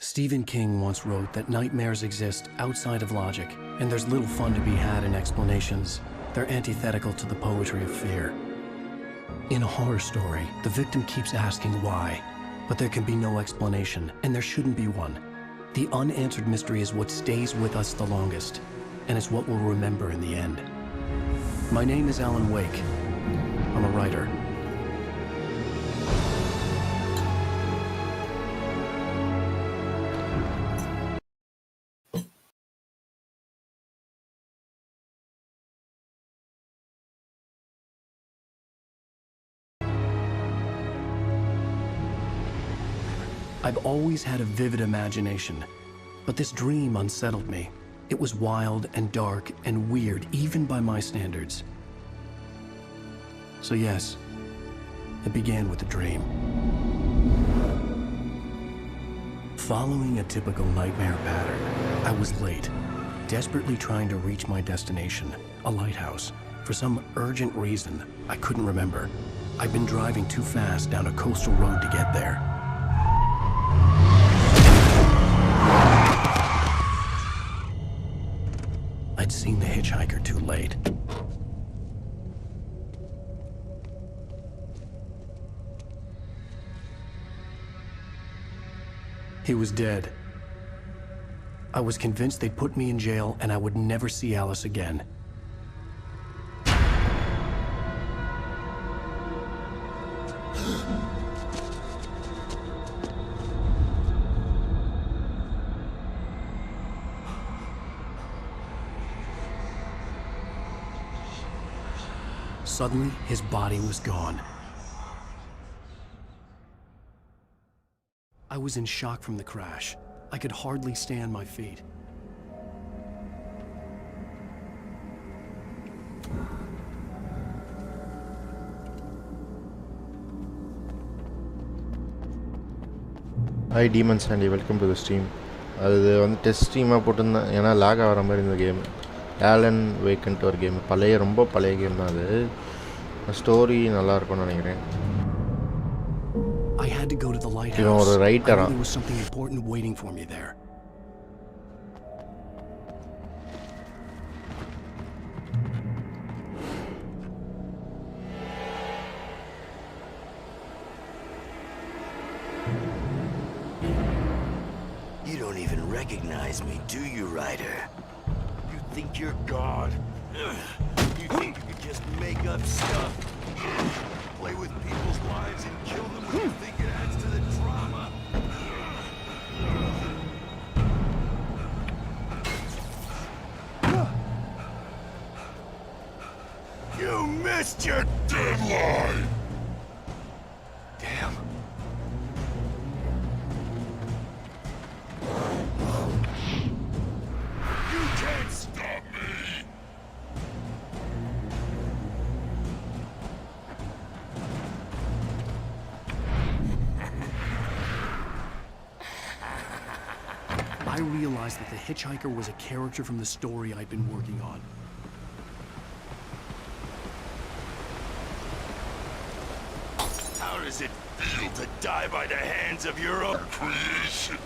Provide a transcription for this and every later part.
Stephen King once wrote that nightmares exist outside of logic, and there's little fun to be had in explanations. They're antithetical to the poetry of fear. In a horror story, the victim keeps asking why, but there can be no explanation, and there shouldn't be one. The unanswered mystery is what stays with us the longest, and it's what we'll remember in the end. My name is Alan Wake. I'm a writer. I've always had a vivid imagination, but this dream unsettled me. It was wild and dark and weird, even by my standards. So yes, it began with a dream. Following a typical nightmare pattern, I was late, desperately trying to reach my destination, a lighthouse. For some urgent reason, I couldn't remember. I'd been driving too fast down a coastal road to get there. I'd seen the hitchhiker too late. He was dead. I was convinced they'd put me in jail and I would never see Alice again. Suddenly, his body was gone. I was in shock from the crash. I could hardly stay on my feet. Hi Demon Sandy, welcome to the stream. அது வந்து test ஸ்ட்ரீமாக போட்டிருந்தேன், ஏன்னா lock ஆகிற மாதிரி இந்த game. Alan vacant ஒரு game, ரொம்ப பழைய கேம் தான் அது. ஸ்டோரி நல்லா இருக்கும்னு நினைக்கிறேன். I had to go to the lighthouse. இவன் ஒரு ரைட்டரா. There was something important waiting for me there. You don't even recognize me, do you, Ryder? You think you're God? You think you could just make up stuff? Play with people's lives and kill them when you think it adds to the drama? You missed your deadline! Damn. You can't stop me! I realized that the hitchhiker was a character from the story I'd been working on. How does it feel to die by the hands of your own creation?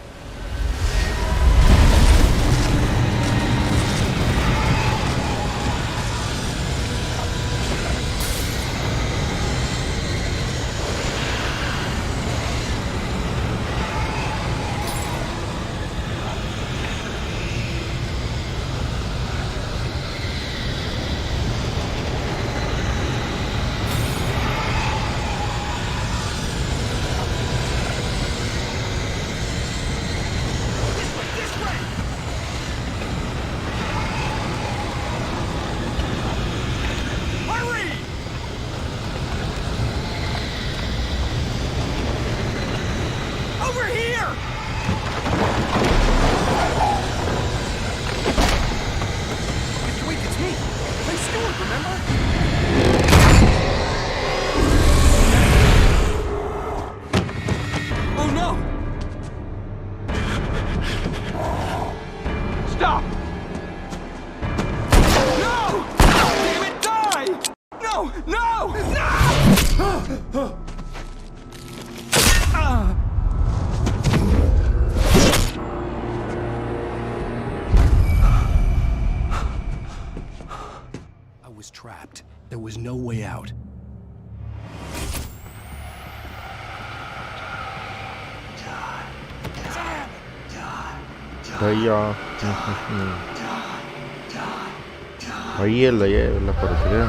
was trapped. There was no way out. ஐயா வழியே இல்லையே வெளில போகிறதுக்கு.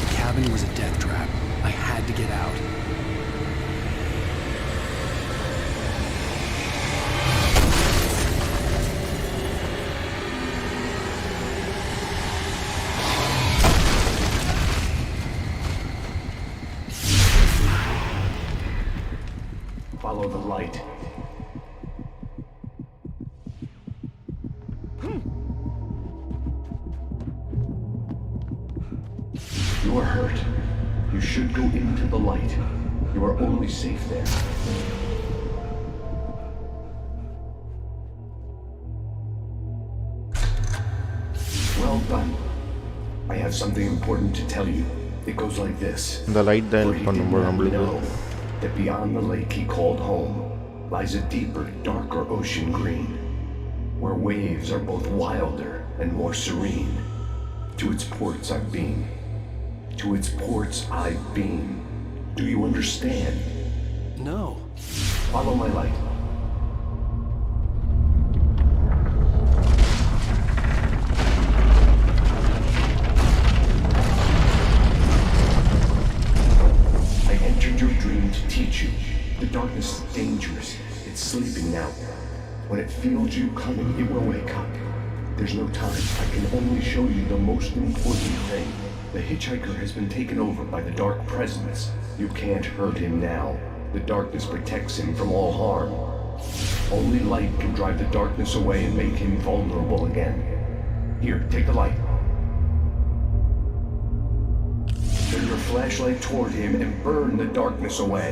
The cabin was a death trap. I had to get out. Follow the light. You are hurt. You should go into the light. You are only safe there. Well done. I have something important to tell you. It goes like this. இந்த light தான் help பண்ணும்போது நம்மளுக்கு That beyond the lake he called home lies a deeper, darker ocean green, where waves are both wilder and more serene. To its ports I've been. To its ports I've been. Do you understand? No. Follow my light. To teach you. The darkness is dangerous. It's sleeping now. When it feels you coming, it will wake up. There's no time. I can only show you the most important thing. The hitchhiker has been taken over by the dark presence. You can't hurt him now. The darkness protects him from all harm. Only light can drive the darkness away and make him vulnerable again. Here, take the light. Turn your flashlight toward him and burn the darkness away.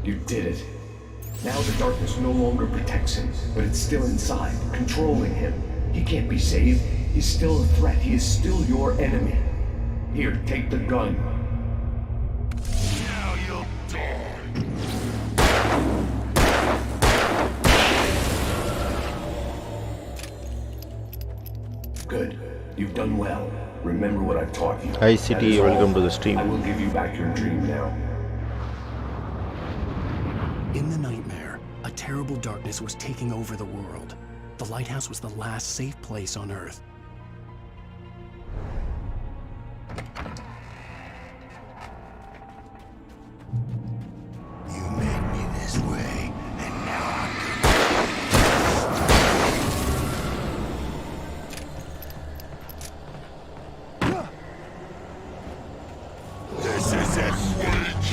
You did it. Now the darkness no longer protects him, but it's still inside, controlling him. He can't be saved. He's still a threat. He is still your enemy. Here, take the gun. Now you'll die. Good. You've done well. Remember what I've taught you. Hi City, welcome to the stream. I will give you back your dream now. In the nightmare, a terrible darkness was taking over the world. The lighthouse was the last safe place on Earth. You made me this way, and now I'm gonna... This is it, Switch!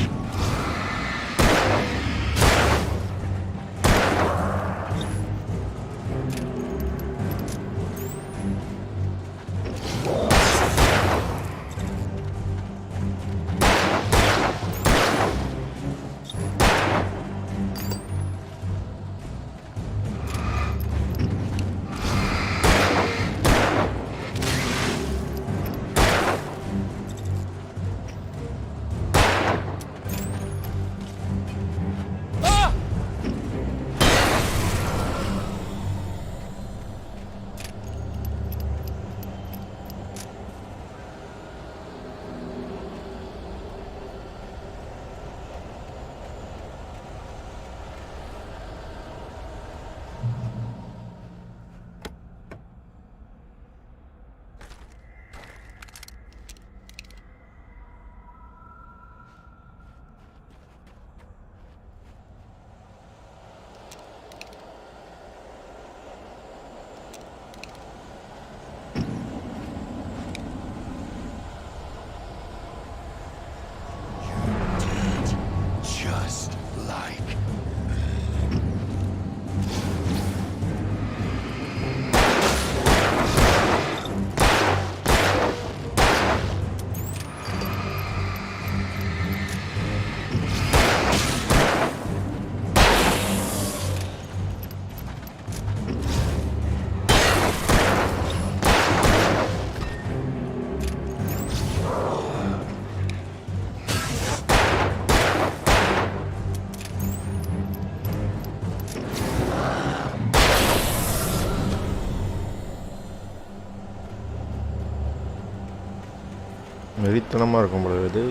வெறித்தனமாக இருக்கும் போல இது.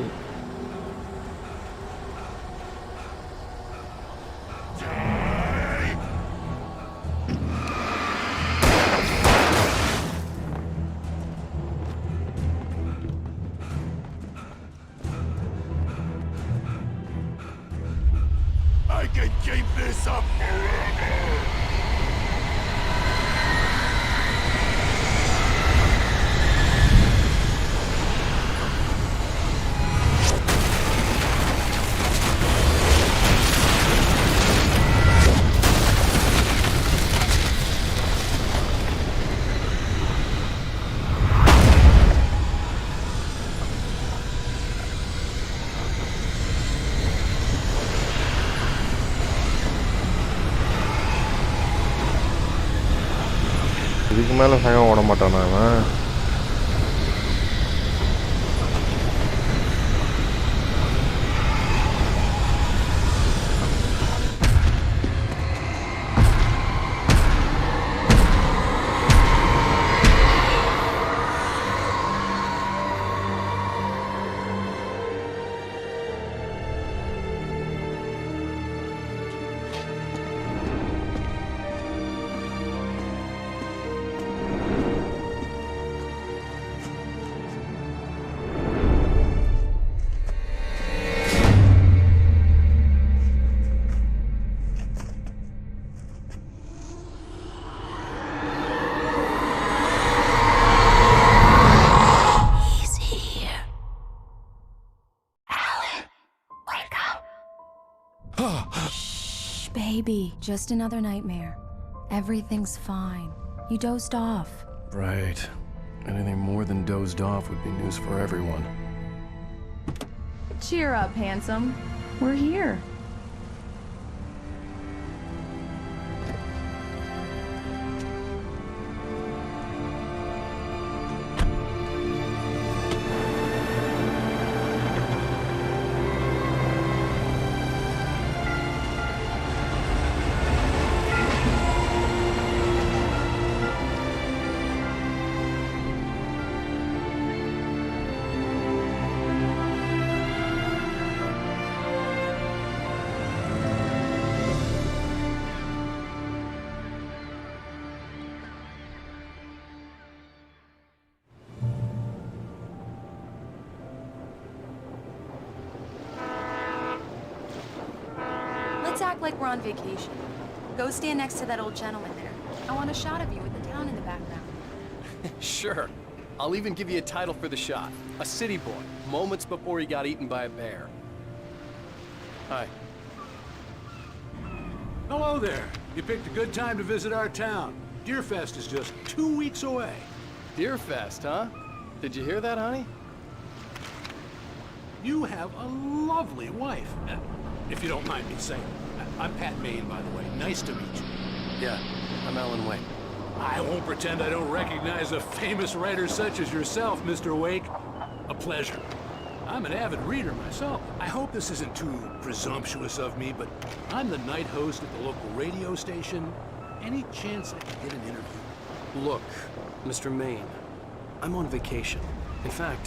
I can keep this up forever! இதுக்கு மேலே வேகம் ஓட மாட்டானா அவன்? Baby, just another nightmare. Everything's fine. You dozed off. Right. Anything more than dozed off would be news for everyone. Cheer up, handsome. We're here. Let's act like we're on vacation. Go stand next to that old gentleman there. I want a shot of you with the town in the background. Sure. I'll even give you a title for the shot. A city boy, moments before he got eaten by a bear. Hi. Hello there. You picked a good time to visit our town. Deerfest is just 2 weeks away. Deerfest, huh? Did you hear that, honey? You have a lovely wife. If you don't mind me saying. I'm Pat Maine, by the way. Nice to meet you. Yeah, I'm Alan Wake. I won't pretend I don't recognize a famous writer such as yourself, Mr. Wake. A pleasure. I'm an avid reader myself. I hope this isn't too presumptuous of me, but I'm the night host at the local radio station. Any chance I could get an interview? Look, Mr. Maine, I'm on vacation. In fact,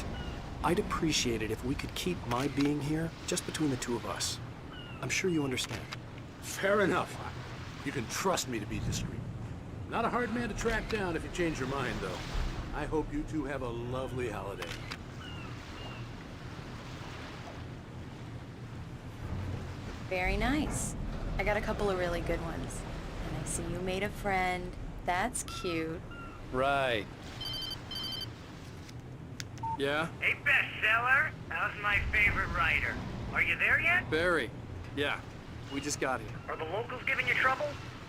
I'd appreciate it if we could keep my being here just between the two of us. I'm sure you understand. Fair enough. You can trust me to be discreet. Not a hard man to track down if you change your mind, though. I hope you two have a lovely holiday. Very nice. I got a couple of really good ones. And I see you made a friend. That's cute. Right. Yeah? Hey, bestseller. How's my favorite writer? Are you there yet? Barry. Yeah. We just got here. Are the locals giving you trouble?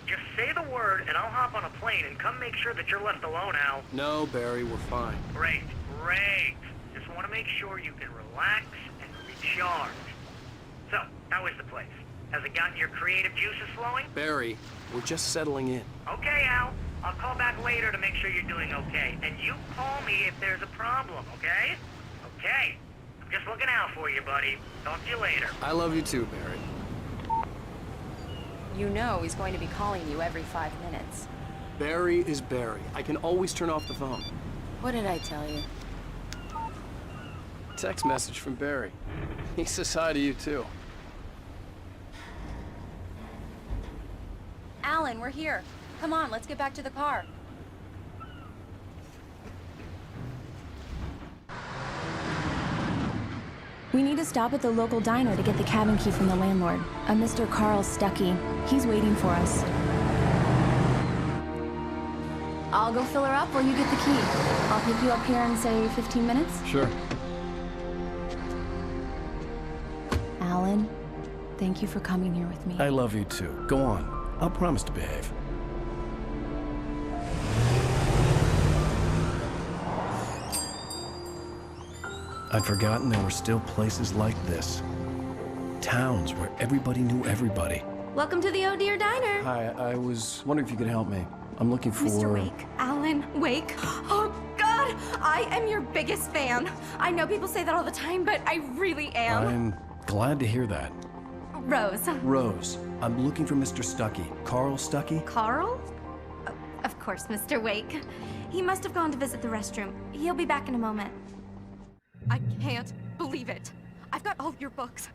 Just say the word and I'll hop on a plane and come make sure that you're left alone, Al. No, Barry, we're fine. Great, great. Just want to make sure you can relax and recharge. So, how is the place? Has it gotten your creative juices flowing? Barry, we're just settling in. Okay, Al. I'll call back later to make sure you're doing okay. And you call me if there's a problem, okay? Okay. I'm just looking out for you, buddy. Talk to you later. I love you too, Barry. You know he's going to be calling you every 5 minutes. Barry is Barry. I can always turn off the phone. What did I tell you? text message from Barry. He says hi to you, too. Alan, we're here. Come on, let's get back to the car. We need to stop at the local diner to get the cabin key from the landlord, a Mr. Carl Stuckey. He's waiting for us. I'll go fill her up while you get the key. I'll pick you up here in, say, 15 minutes? Sure. Alan, thank you for coming here with me. I love you too. Go on. I'll promise to behave. I'd forgotten there were still places like this. Towns where everybody knew everybody. Welcome to the Oh Dear Diner. Hi, I was wondering if you could help me. I'm looking for... Mr. Wake. Alan Wake. Oh, God! I am your biggest fan. I know people say that all the time, but I really am. I'm glad to hear that. Rose. Rose, I'm looking for Mr. Stuckey. Carl Stuckey? Carl? Of course, Mr. Wake. He must have gone to visit the restroom. He'll be back in a moment. I can't believe it. I've got all of your books.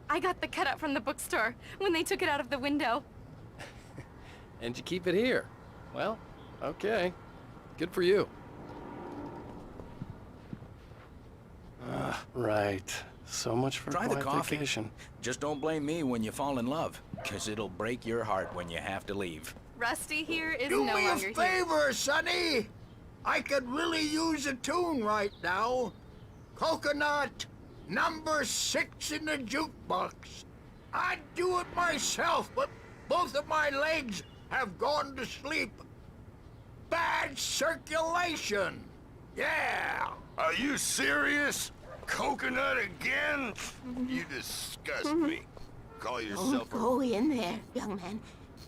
I got the cutout from the bookstore when they took it out of the window. And you keep it here. Well, okay. Good for you. Right. So much for Try the quiet coffee. vacation. Just don't blame me when you fall in love, because it'll break your heart when you have to leave. Rusty here is Do no me a longer here. favor, Sonny. I could really use a tune right now. Coconut, number 6 in the jukebox. I'd do it myself, but both of my legs have gone to sleep. Bad circulation. Yeah. Are you serious? Coconut again? You disgust me. Call yourself Don't go in there, young man.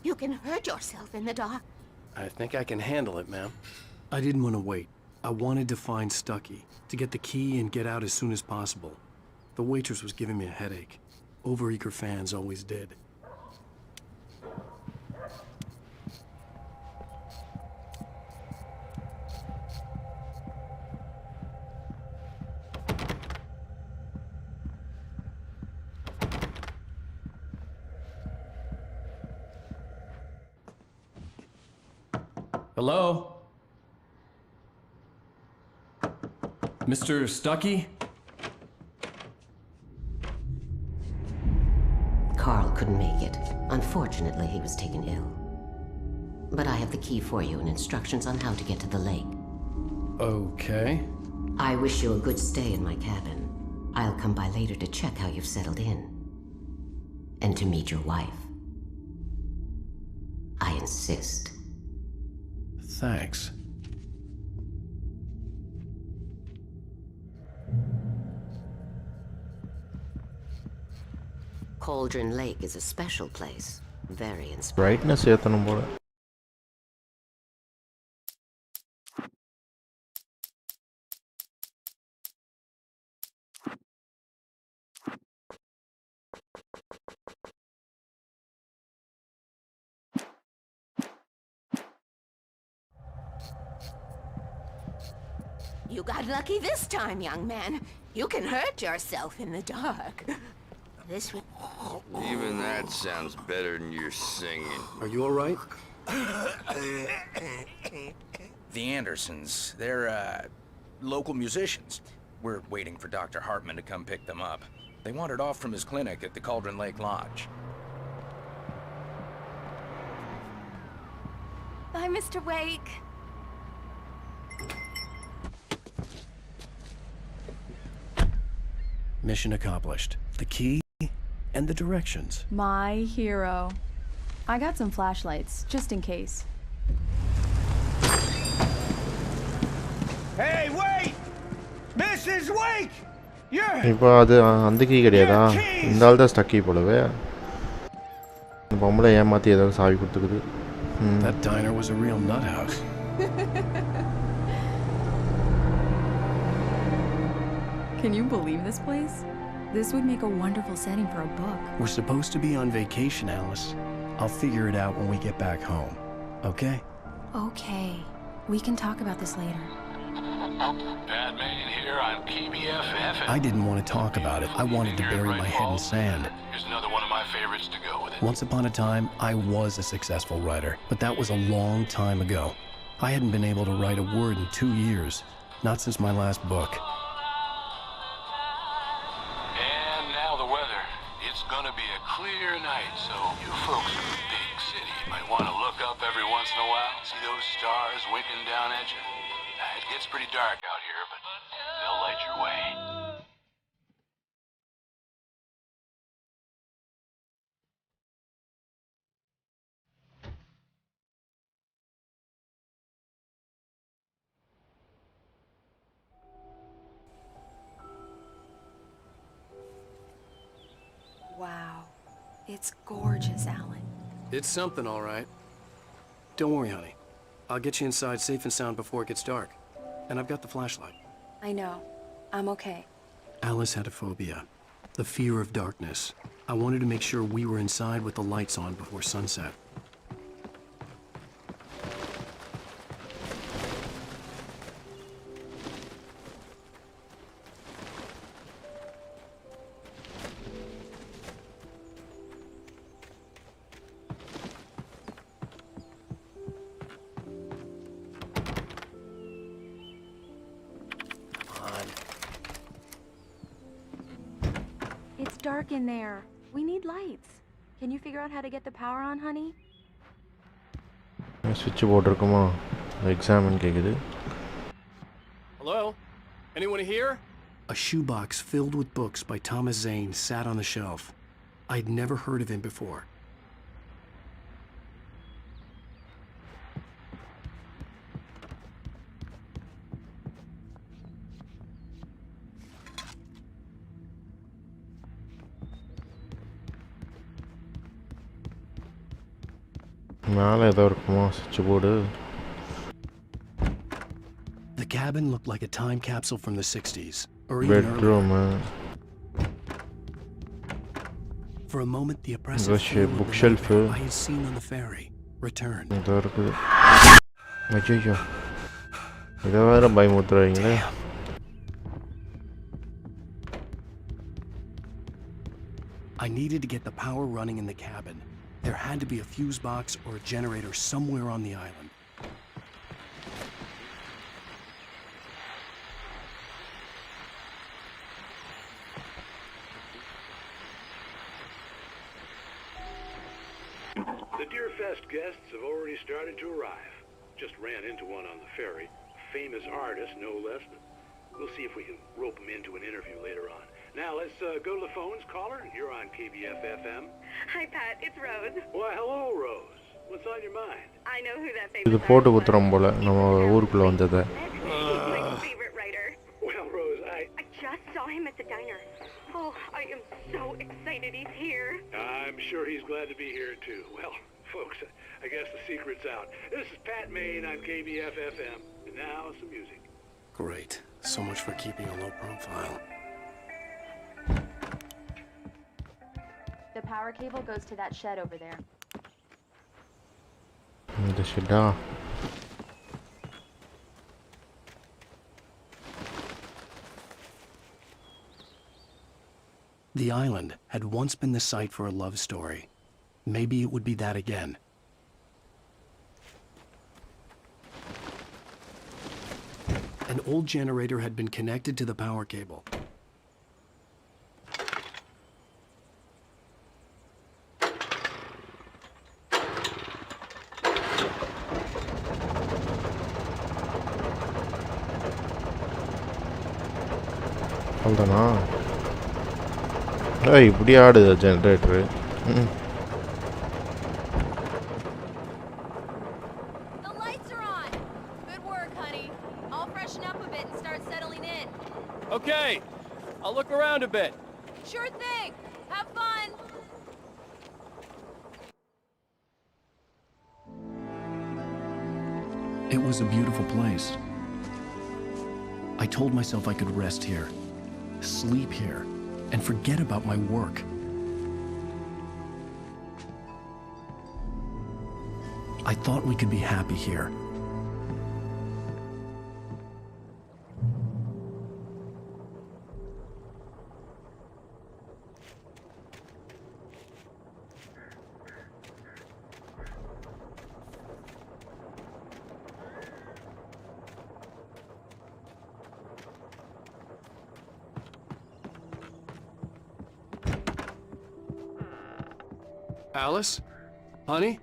You can hurt yourself in the dark. I think I can handle it, ma'am. I didn't want to wait. I wanted to find Stuckey, to get the key and get out as soon as possible. The waitress was giving me a headache. Overeager fans always did. Hello? Mr. Stuckey? Carl couldn't make it. Unfortunately, he was taken ill. But I have the key for you and instructions on how to get to the lake. Okay. I wish you a good stay in my cabin. I'll come by later to check how you've settled in. And to meet your wife. I insist. Thanks. Cauldron Lake is a special place. Very inspiring. Brightness ஏத்தணும் போல. You got lucky this time, young man. You can hurt yourself in the dark. This one... Even that sounds better than your singing. Are you all right? The Andersons, they're, local musicians. We're waiting for Dr. Hartman to come pick them up. They wandered off from his clinic at the Cauldron Lake Lodge. Bye, Mr. Wake. Mission accomplished. The key and the directions. My hero. I got some flashlights, just in case. Hey, wait! Mrs. Wake! You're... இப்போ அது அந்த key கிடையாதா? இந்த ஆள் தான் ஸ்டக்கி போலவே. இந்த பொம்பளை ஏமாத்தி ஏதாவது சாவி கொடுத்துக்குது. That diner was a real nut house. Can you believe this place? This would make a wonderful setting for a book. We're supposed to be on vacation, Alice. I'll figure it out when we get back home. Okay? Okay. We can talk about this later. Padme here on KBF-FM. I didn't want to talk about it. I wanted to bury my head in sand. Here's another one of my favorites to go with it. Once upon a time, I was a successful writer, but that was a long time ago. I hadn't been able to write a word in 2 years, not since my last book. And now the weather. It's gonna be a clear night, so you folks in the big city might want to look up every once in a while, see those stars winking down at you. It gets pretty dark out here, but they'll light your way. Wow. It's gorgeous, Alan. It's something, all right. Don't worry, honey. I'll get you inside safe and sound before it gets dark. And I've got the flashlight. I know. I'm okay. Alice had a phobia, the fear of darkness. I wanted to make sure we were inside with the lights on before sunset. It's dark in there. We need lights. Can you figure out how to get the power on, honey? Switch board இருக்குமா examine கேக்குது. Hello? Anyone here? A shoebox filled with books by Thomas Zane sat on the shelf. I'd never heard of him before. மேலே ஏதோ இருக்குமா switch board. The cabin looked like a time capsule from the 60s, or even bedroom. earlier. For a moment, the oppressive feel of the bookshelf nightmare I had seen on the ferry returned. ஏதோ இருக்குது. ஐயோ இதை வேற பயமுத்துறாங்களே. I needed to get the power running in the cabin. There had to be a fuse box or a generator somewhere on the island. The Deerfest guests have already started to arrive. Just ran into one on the ferry. Famous artist, no less. We'll see if we can rope him into an interview later on. Now, let's go to the phones. Caller, you're on KBF-FM. Hi, Pat. It's Rose. Why, hello, Rose. What's on your mind? I know who that இது famous போட்டு குத்துறோம் போல நம்ம ஊருக்குள்ள வந்ததை. He's my favorite writer. Well, Rose, I just saw him at the diner. Oh, I am so excited he's here. I'm sure he's glad to be here, too. Well, folks, I guess the secret's out. This is Pat Maine on KBF-FM. And now, some music. Great. So much for keeping a low profile. The power cable goes to that shed over there. இந்த ஷெட்டா. The island had once been the site for a love story. Maybe it would be that again. An old generator had been connected to the power cable. அவ்வளோதானா? இப்படி ஆடுது generator. The lights are on. Good work, honey. I'll freshen up a bit and start settling in. Okay. I'll look around a bit. Sure thing. Have fun. It was a beautiful place. I told myself I could rest here, sleep here, and forget about my work. I thought we could be happy here. Alice? Honey?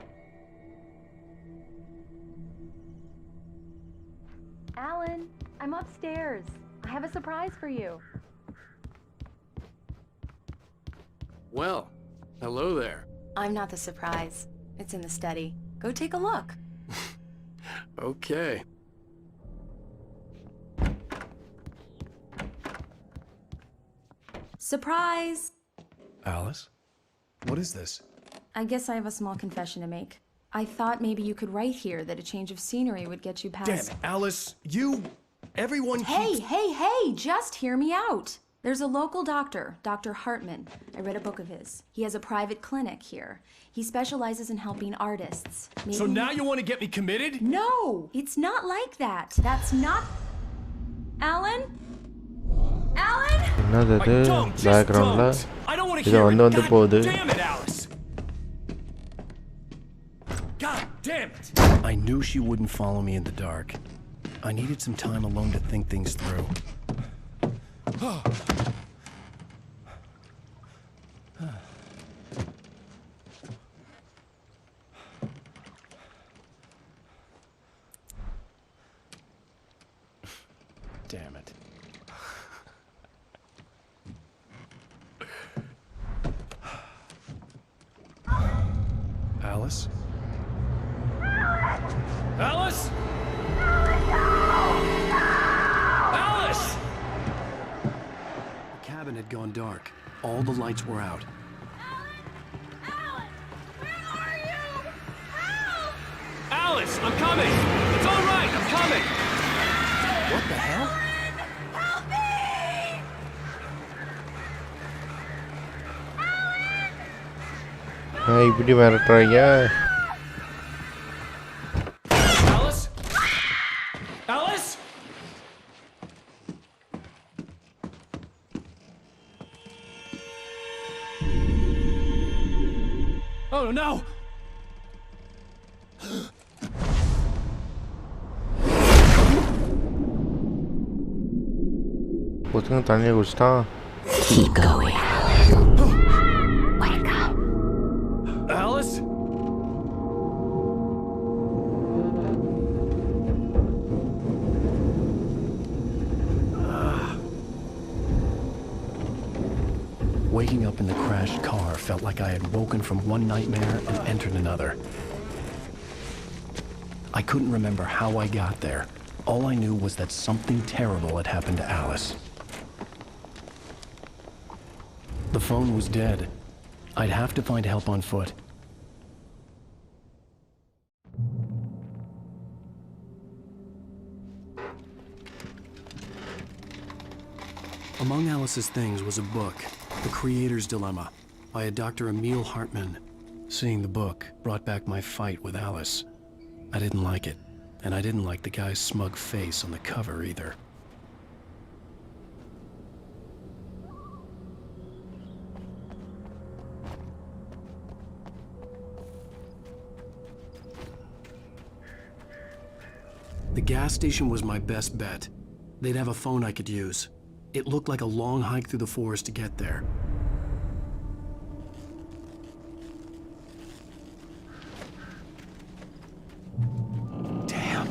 Alan, I'm upstairs. I have a surprise for you. Well, hello there. I'm not the surprise. It's in the study. Go take a look. Okay. Surprise! Alice? What is this? I guess I have a small confession to make. I thought maybe you could write here that a change of scenery would get you past... Damn it, Alice, everyone keeps... Hey, just hear me out. There's a local doctor, Dr. Hartman. I read a book of his. He has a private clinic here. He specializes in helping artists. So now you want to get me committed? No, it's not like that. That's not... Alan? Alan? என்னது பேக்ரவுண்ட்ல இது வந்து போகுது. Damn it, Alice. God damn it. I knew she wouldn't follow me in the dark. I needed some time alone to think things through. Damn it. Alice? Alice? Alice! The cabin had gone dark. All the lights were out. Alice, I'm coming! It's all right, I'm coming! What the hell? இப்படி மிரட்டுறாங்க. Alice? Alice? Oh no! ஒருத்தங்க தண்ணியை குடிச்சிட்டான். Keep going. Wake up. Alice? Waking up in the crashed car felt like I had woken from one nightmare and entered another. I couldn't remember how I got there. All I knew was that something terrible had happened to Alice. The phone was dead. I'd have to find help on foot. Among Alice's things was a book, The Creator's Dilemma, by a Dr. Emil Hartman. Seeing the book brought back my fight with Alice. I didn't like it, and I didn't like the guy's smug face on the cover either. The gas station was my best bet. They'd have a phone I could use. It looked like a long hike through the forest to get there. Damn.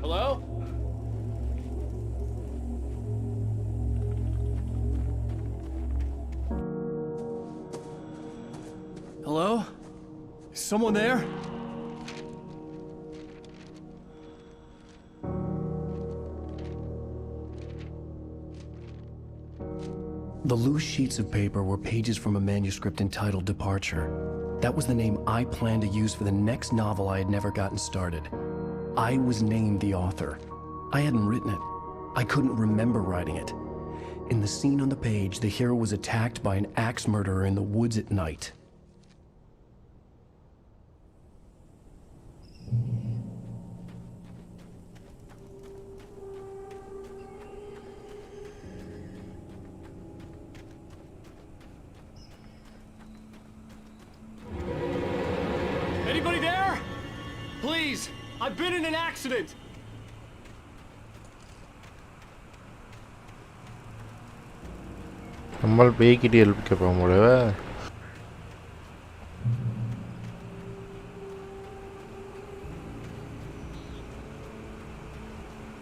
Hello? Hello? Is someone there? The loose sheets of paper were pages from a manuscript entitled Departure. That was the name I planned to use for the next novel I had never gotten started. I was named the author. I hadn't written it. I couldn't remember writing it. In the scene on the page, the hero was attacked by an axe murderer in the woods at night. Anybody there? Please, I've been in an accident. നമ്മൾ പേക്കിട്ട് ഏൽപ്പിക്കപ്പോൾ മോളെ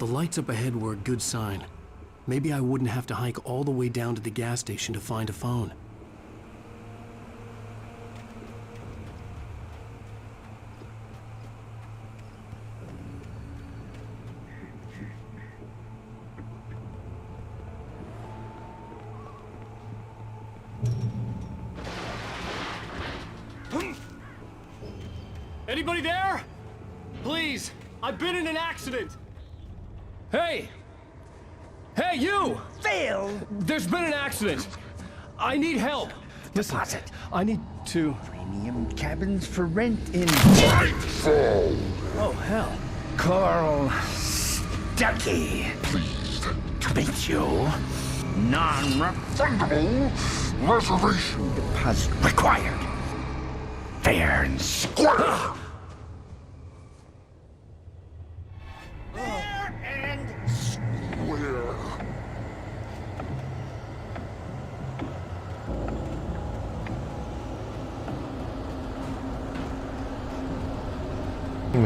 The lights up ahead were a good sign. Maybe I wouldn't have to hike all the way down to the gas station to find a phone. Anybody there? Please, I've been in an accident. Hey! Hey, you! Phil! There's been an accident. I need help. Listen, I need to... Premium cabins for rent in... Oh, hell. Carl Stuckey. Pleased to meet you. Non-refundable reservation deposit required. Fair and square. Fair and square.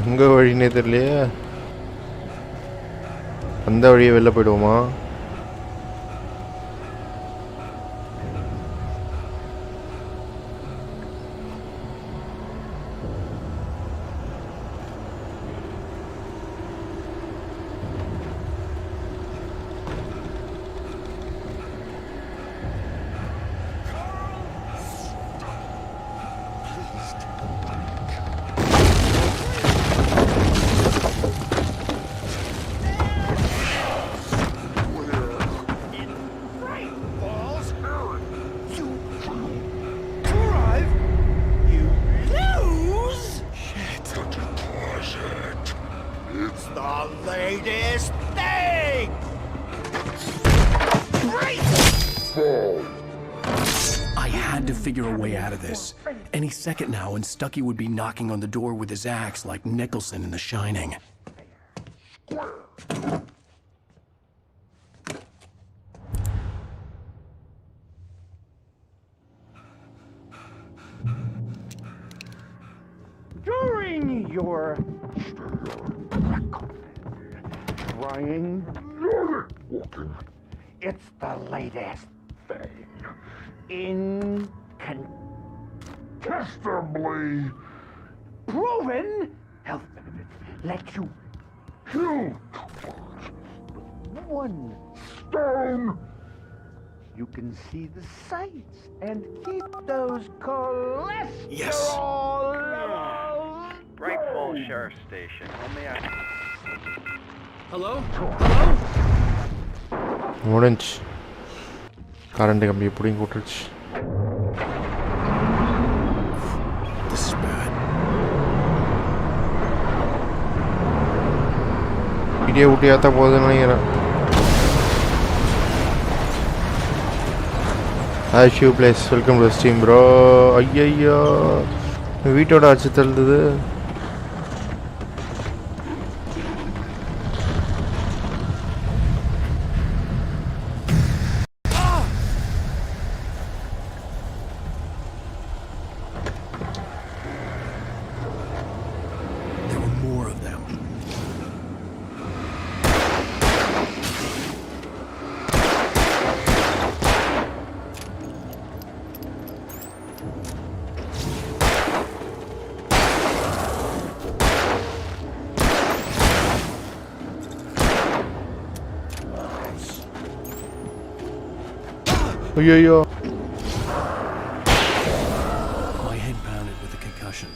எங்கே வழினே தெரியலையே அந்த வழியே வெளில போயிடுவோமா Figure a way out of this. Any second now, and Stuckey would be knocking on the door with his axe like Nicholson in The Shining. During your trying walking, it's the latest thing. Incontestably proven health benefits let you kill with one stone. You can see the sights and keep those cholesterol levels. Bright Falls Sheriff Station. Hello? Orange. Current கம்பி புடிங்கி போட்டுருச்சு. This is bad. Video ஊட்டியாத்தா போகுதுன்னு நினைக்கிறேன். Hi Shoe Place, welcome to the stream bro. ஐயையோ வீட்டோட அச்சு தள்ளுது. ஐயோ My head pounded with a concussion.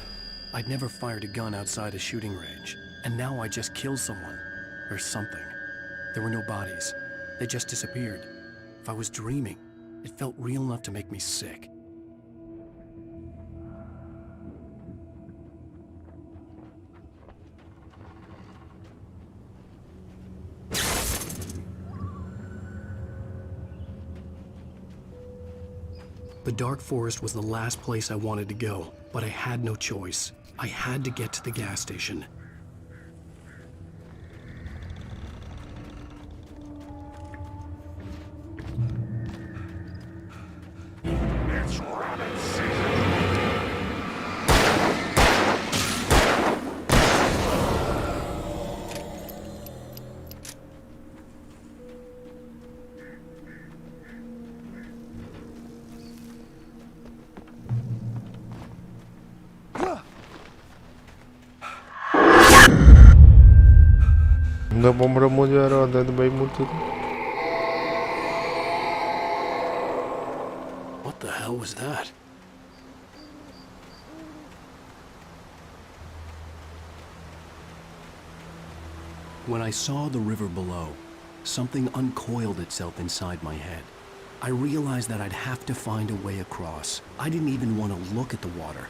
I'd never fired a gun outside a shooting range, and now I just killed someone or something. There were no bodies. They just disappeared. If I was dreaming, it felt real enough to make me sick. The dark forest was the last place I wanted to go, but I had no choice. I had to get to the gas station. It's rabbit season. இந்த பொம்பளை மூஞ்சி வேறு வந்து பயமுறுத்துது. What the hell was that? When I saw the river below, something uncoiled itself inside my head. I realized that I'd have to find a way across. I didn't even want to look at the water.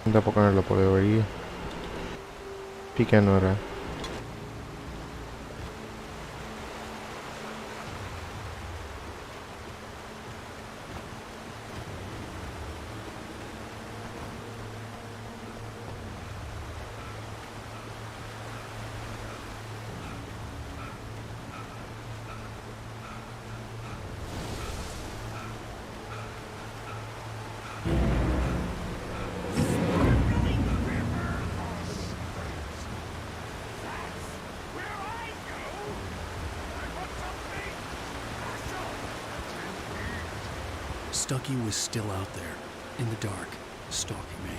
இந்த பக்கம் இல்லை போகிற வழி beacon வர. Stucky was still out there, in the dark, stalking me.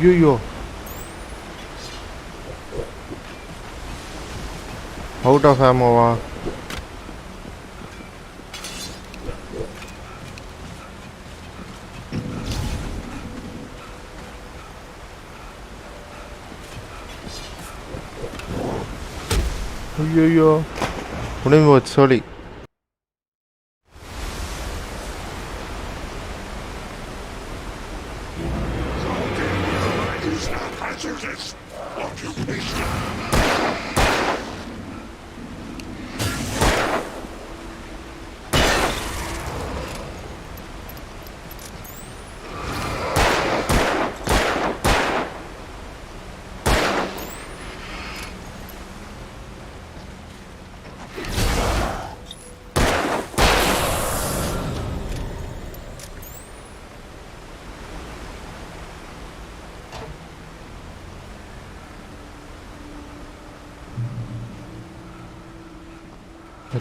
ஐயோ, out of ஆமோவா? ஐயோ, முடிஞ்சு போச்சு. சாரி.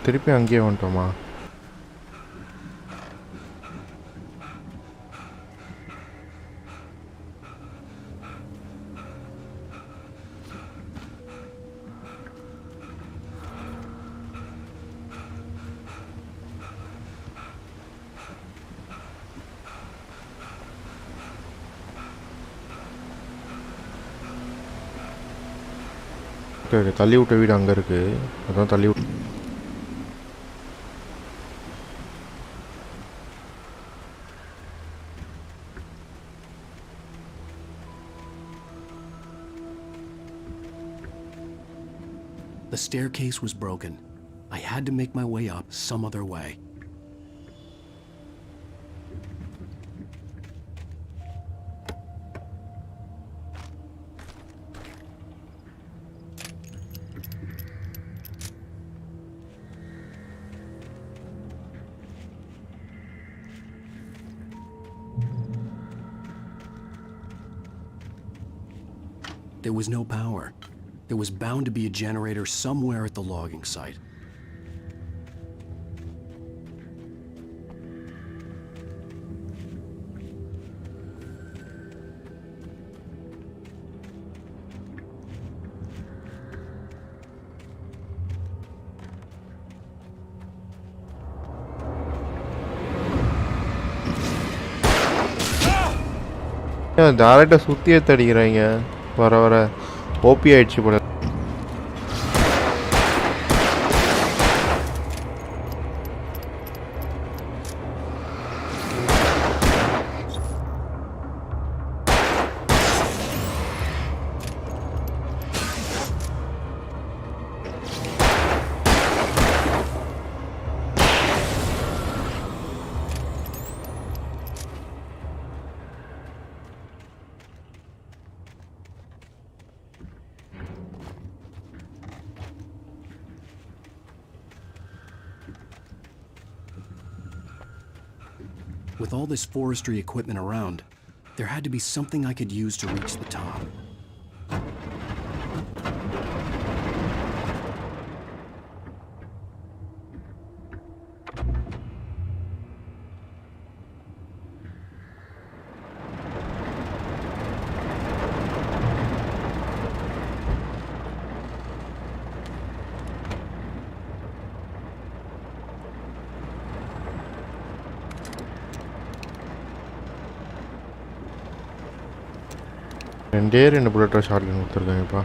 திருப்பி அங்கேயே வந்துட்டோமா? தள்ளி விட்ட வீடு அங்கே இருக்குது. அதான் தள்ளி விட்டு The staircase was broken. I had to make my way up some other way. There was no power. There was bound to be a generator somewhere at the logging site. டேரெக்டாக சுற்றி எடுத்து அடிக்கிறாங்க. வர வர ஓபி ஆயிடுச்சு போல. With all this forestry equipment around, there had to be something I could use to reach the top. ரெண்டு bullet short கன் கொடுத்துருக்காங்கப்பா.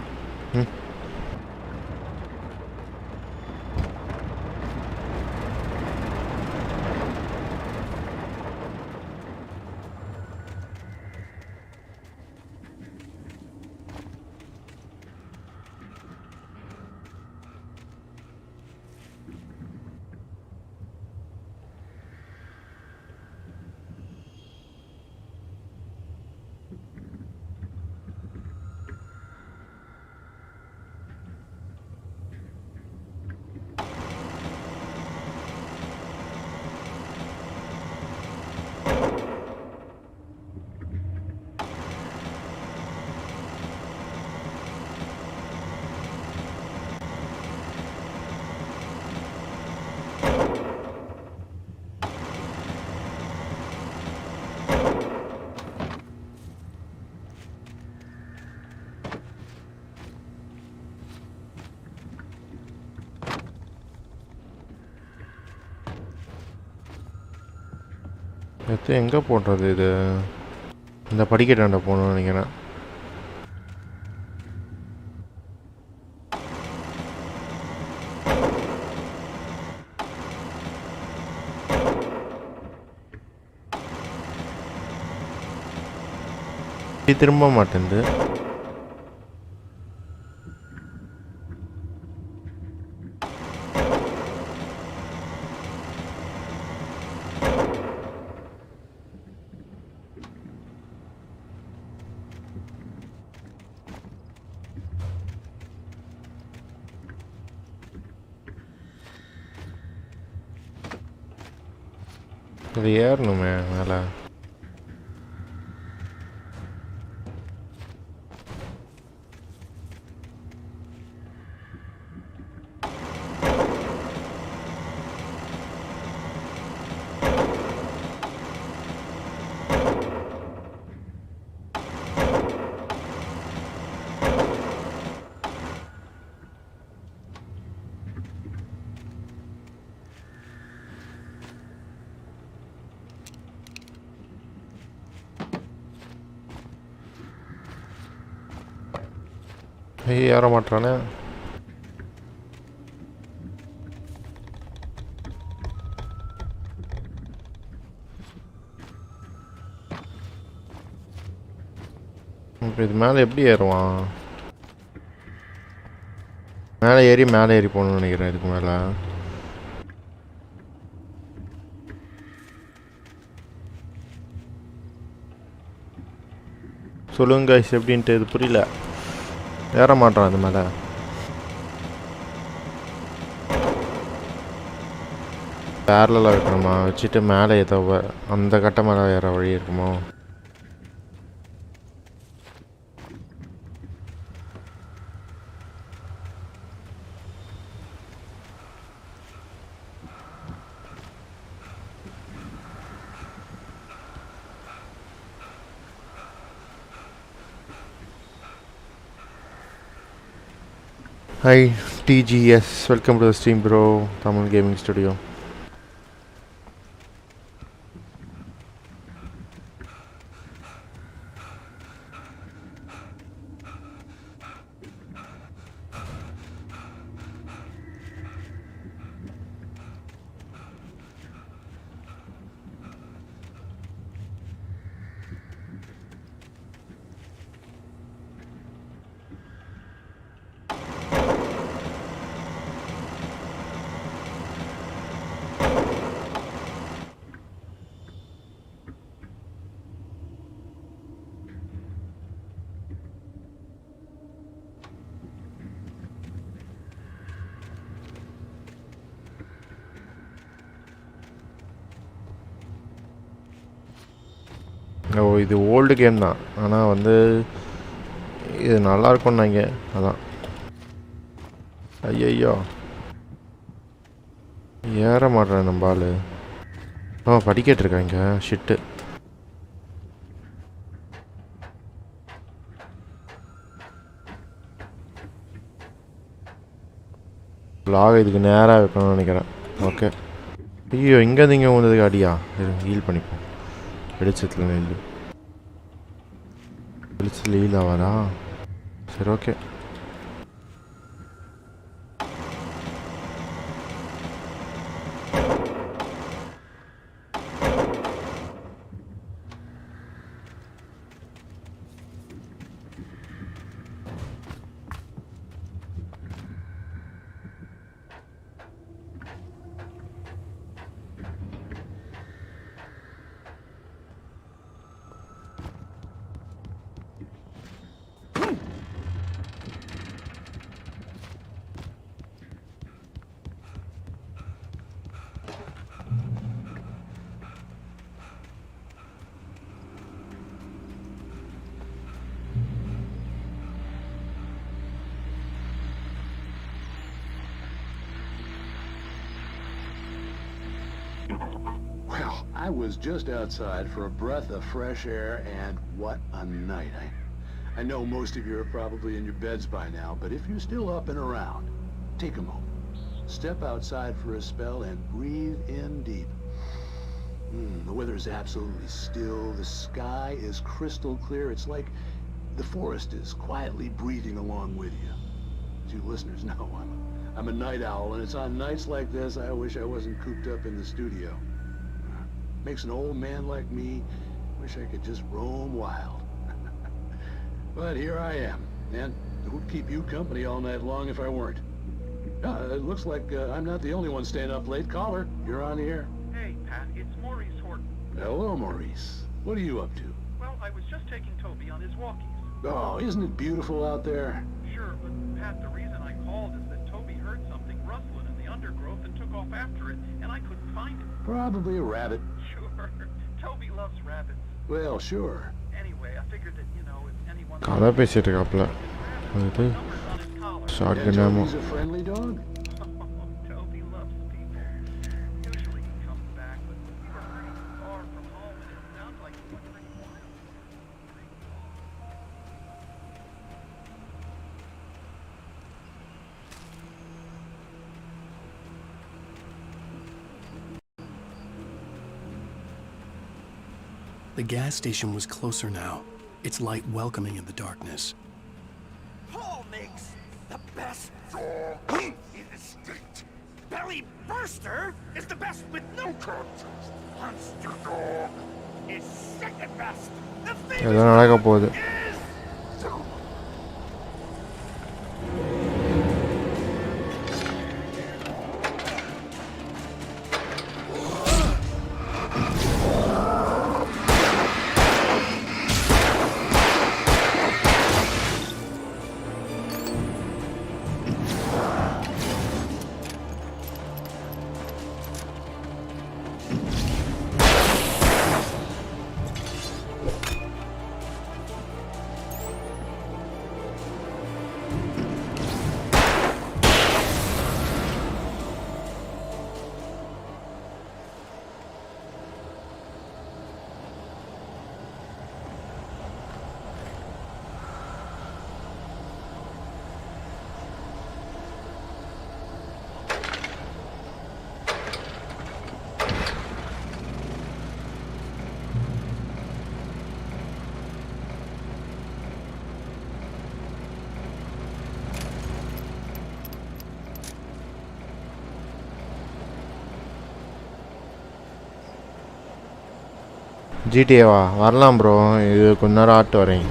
எங்கே போடுறது இது? இந்த படிக்கட்டாண்ட போகணும்னு நினைக்கிறேன். திரும்ப மாட்டேங்குது. இது ஏறணுமே மேலே. ஏற மாட்டானே. இப்போ இது மேலே எப்படி ஏறுவான்? மேலே ஏறி போகணும்னு நினைக்கிறேன். இதுக்கு மேலே சொல்லுங்க guys, எப்படின்ட்டு இது புரியல. ஏற மாட்டான் அது மேலே. பேரலாக இருக்கணுமா? வச்சுட்டு மேலே ஏதோ அந்த கட்டை மேலே ஏற வழி இருக்குமோ? Hi TGS, welcome to the stream bro, Tamil Gaming Studio. ஓ இது ஓல்டு கேம் தான், ஆனால் வந்து இது நல்லாயிருக்கும்னாங்க அதான். ஐயோ ஏற மாட்டேன் நம்ம ஆள். படிக்கட்டு இருக்காங்க. ஷிட்டு. லாக் இதுக்கு நேராக வைக்கணும்னு நினைக்கிறேன். ஓகே. ஐயோ இங்கேருந்து இங்கே வந்ததுக்கு அடியா. ஹீல் பண்ணிப்போம். வெளிச்சத்தில் நெல் வெளிச்சத்தில் ஹீல் ஆவாரா? சரி okay. Well, I was just outside for a breath of fresh air, and what a night. I know most of you are probably in your beds by now, but if you're still up and around, take a moment. Step outside for a spell and breathe in deep. The weather is absolutely still. The sky is crystal clear. It's like the forest is quietly breathing along with you. As you listeners know, I'm a night owl, and it's on nights like this I wish I wasn't cooped up in the studio. Makes an old man like me wish I could just roam wild. But here I am, and it would keep you company all night long if I weren't. It looks like I'm not the only one staying up late. Caller, you're on the air. Hey, Pat, it's Maurice Horton. Hello, Maurice. What are you up to? Well, I was just taking Toby on his walkies. Oh, isn't it beautiful out there? Sure, but Pat, the reason I called is that Toby heard something rustling in the undergrowth and took off after it, and I couldn't find it. Probably a rabbit. Sure. Toby loves rabbits. Well, sure. Anyway, I figured that, you know, if anyone... கதை பேசிட்டு இருக்காப்புல. அது shotgun ஆமோ. Toby's a friendly dog? Toby loves people. Usually he comes back, but we were pretty far from home, and it sounds like he went pretty wild. The gas station was closer now, its light welcoming in the darkness. Paul makes the best dog in the state. Belly Burster is the best with no contest. Monster Dog is second best. The ஏதோ நடக்க போகுது. ஜிடிஏவா வரலாம் bro, இது கொஞ்ச நேரம் ஆட்டு வரேன்.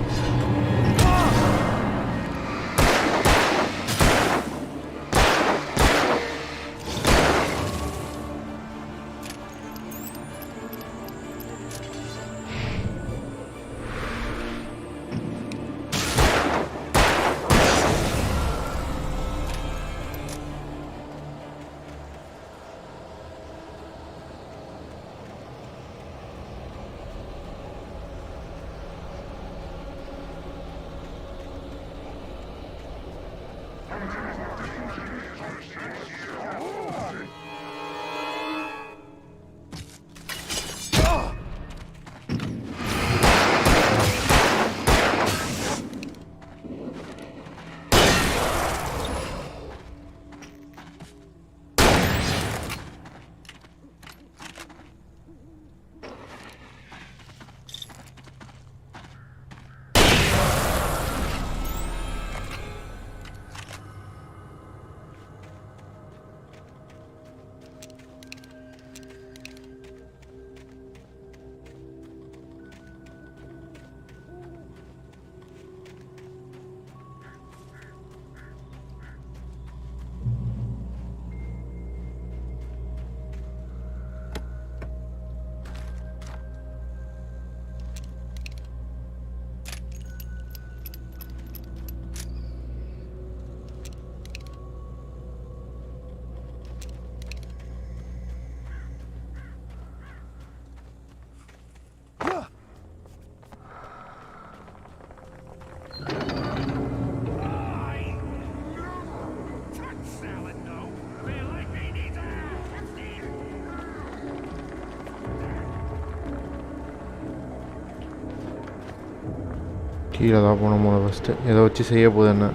கீழே தான் போகணும் போல ஃபஸ்ட்டு ஏதோ வச்சு செய்ய போகுது என்ன.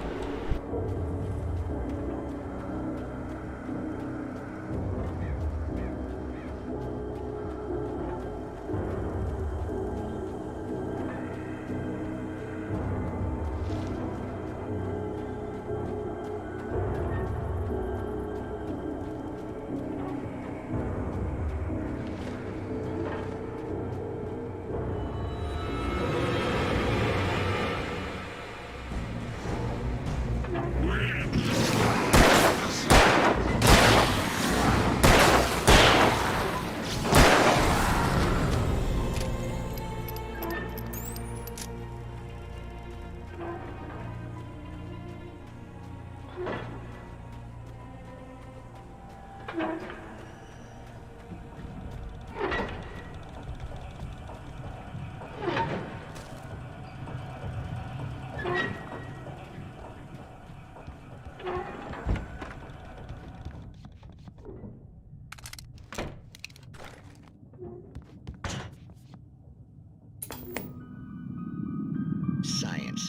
Science.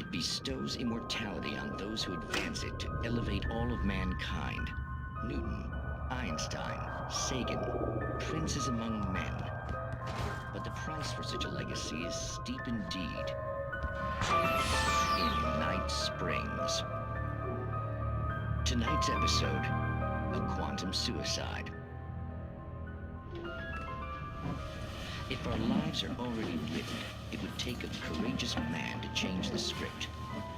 It bestows immortality on those who advance it to elevate all of mankind. Newton, Einstein, Sagan, princes among men. But the price for such a legacy is steep indeed. In Night Springs. Tonight's episode, a quantum suicide. If our lives are already written, it would take a courageous man to change the script.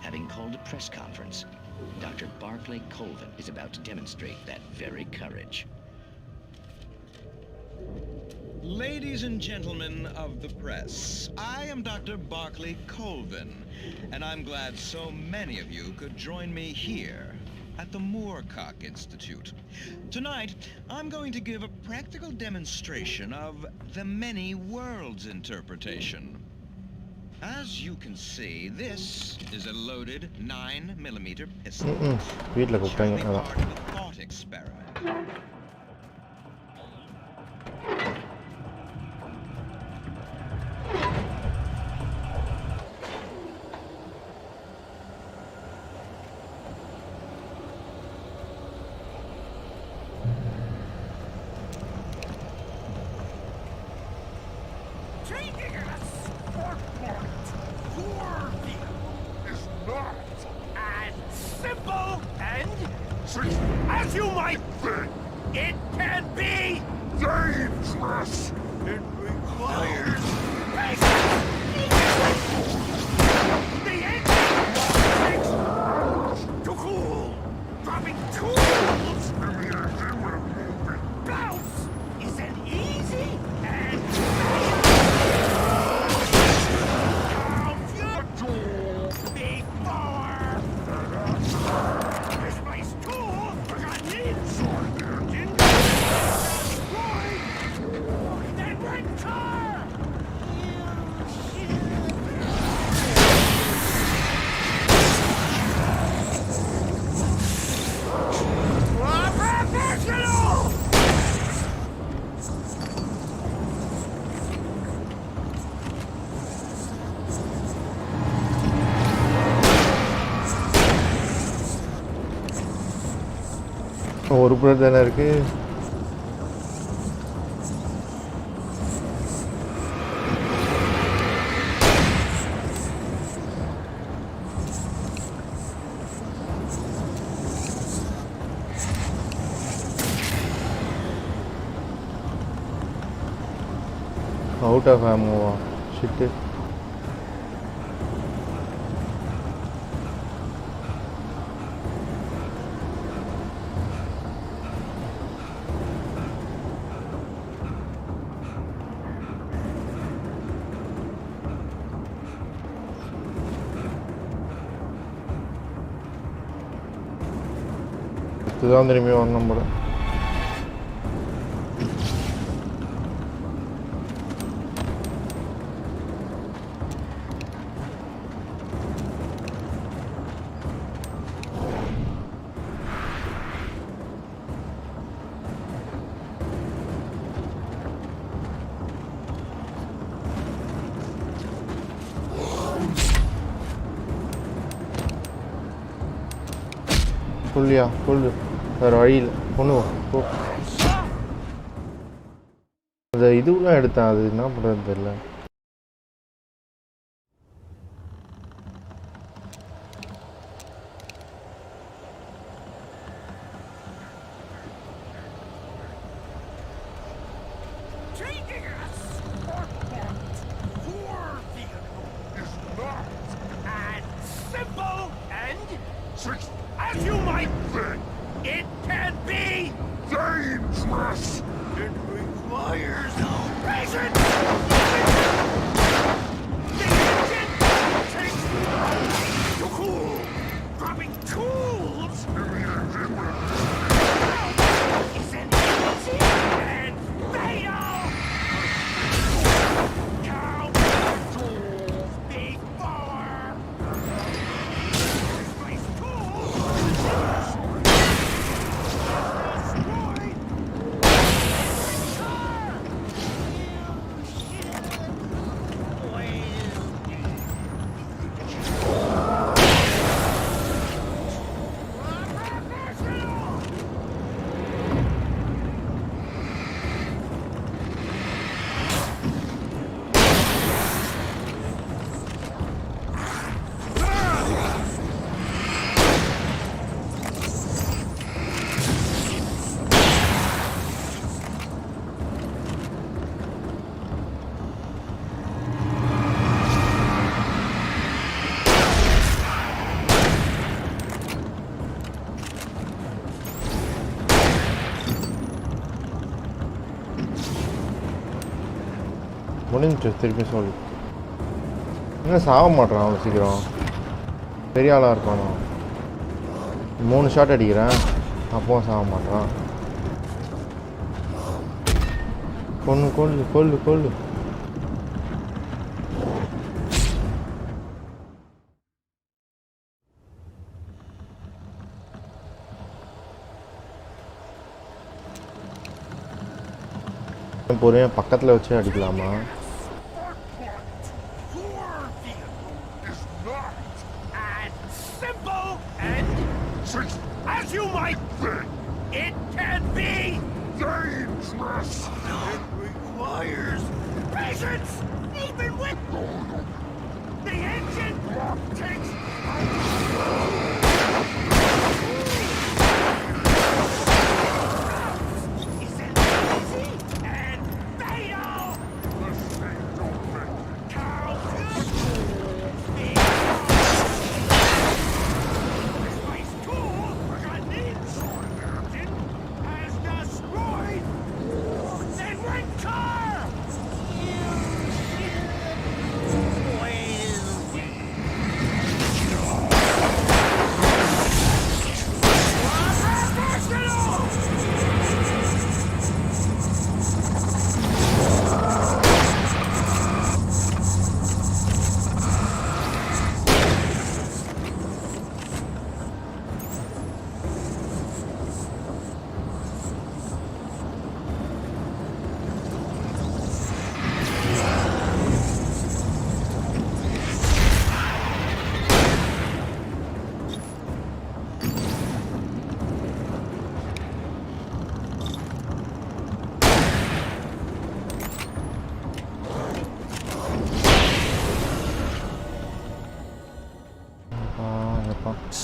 Having called a press conference, Dr. Barclay Colvin is about to demonstrate that very courage. Ladies and gentlemen of the press, I am Dr. Barclay Colvin, and I'm glad so many of you could join me here at the Moorcock Institute. Tonight, I'm going to give a practical demonstration of the many worlds interpretation. As you can see, this is a loaded 9mm pistol. Shall be part of a thought experiment. As you might think, it can be dangerous. It requires the engine to cool, dropping tools. Bounce isn't easy and ஒரு bullet தானே இருக்குது. Out of ஆமோவா shit. இதுதான் திரும்பி வரணும் போல. கொல்லியா கொல்லு, வேறு வழியில் கொண்டு போ. அந்த இதுவெலாம் எடுத்தேன், அது என்ன பண்ணுறது தெரியல. As you might think, it can be dangerous. It requires no patience. The engine takes to cool. Dropping tools isn't easy and fatal. Count tools before. முடிஞ்சு திருப்பி சொல்லு. என்ன சாக மாட்டான் அவ்வளோ சீக்கிரம், பெரிய ஆளாக இருப்பானோ. 3 ஷாட் அடிக்கிறேன், அப்பவும் சாக மாட்டான். கொல்லு கொல்லு கொல்லு கொல்லு. பொறுமையாக பக்கத்தில் வச்சு அடிக்கலாமா? As you might think, it can be dangerous. It requires patience, even with the engine takes. Isn't easy and fatal. Count has destroyed the red car!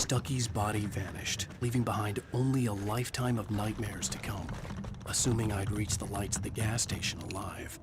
Stucky's body vanished, leaving behind only a lifetime of nightmares to come, assuming I'd reach the lights at the gas station alive.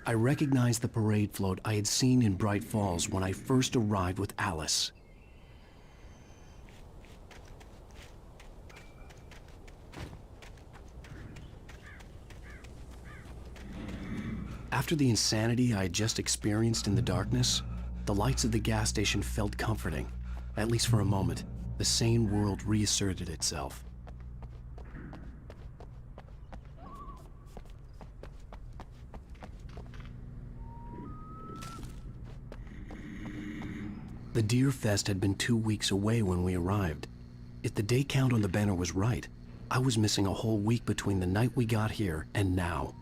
I recognized the parade float I had seen in Bright Falls when I first arrived with Alice. After the insanity I had just experienced in the darkness, the lights of the gas station felt comforting. At least for a moment, the sane world reasserted itself. The Deer Fest had been 2 weeks away when we arrived. If the day count on the banner was right, I was missing a whole week between the night we got here and now.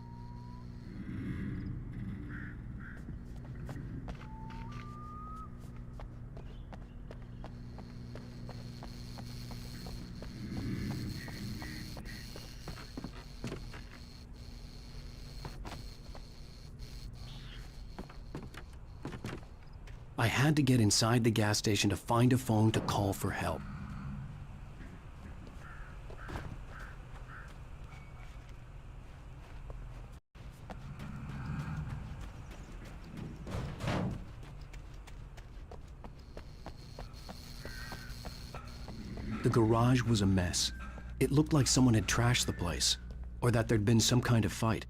I had to get inside the gas station to find a phone to call for help. The garage was a mess. It looked like someone had trashed the place, or that there'd been some kind of fight.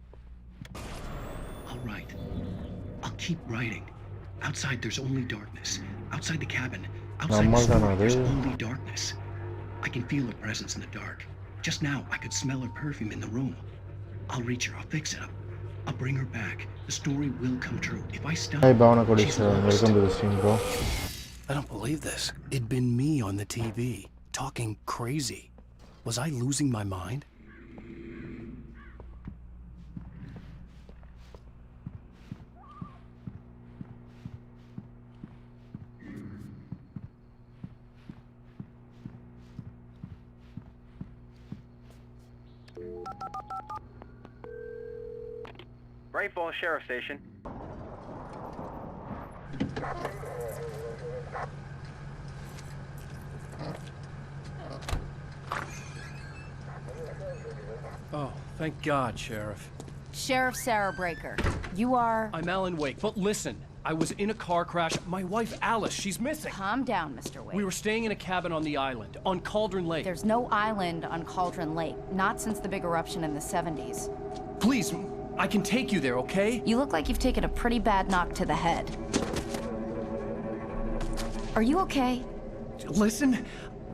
All right. I'll keep writing. Outside, there's only darkness. Outside the cabin, outside the store, there's only darkness. I can feel a presence in the dark. Just now, I could smell her perfume in the room. I'll reach her. I'll fix it up. I'll bring her back. The story will come true. If I stop, Hi, she's lost. Welcome to the stream, bro. I don't believe this. It'd been me on the TV, talking crazy. Was I losing my mind? Bright Falls Sheriff Station. Oh, thank God, Sheriff. Sheriff Sarah Breaker. You are... I'm Alan Wake, but listen. I was in a car crash. My wife, Alice, she's missing. Calm down, Mr. Wake. We were staying in a cabin on the island, on Cauldron Lake. There's no island on Cauldron Lake. Not since the big eruption in the 70s. Please, I can take you there, okay? You look like you've taken a pretty bad knock to the head. Are you okay? Listen.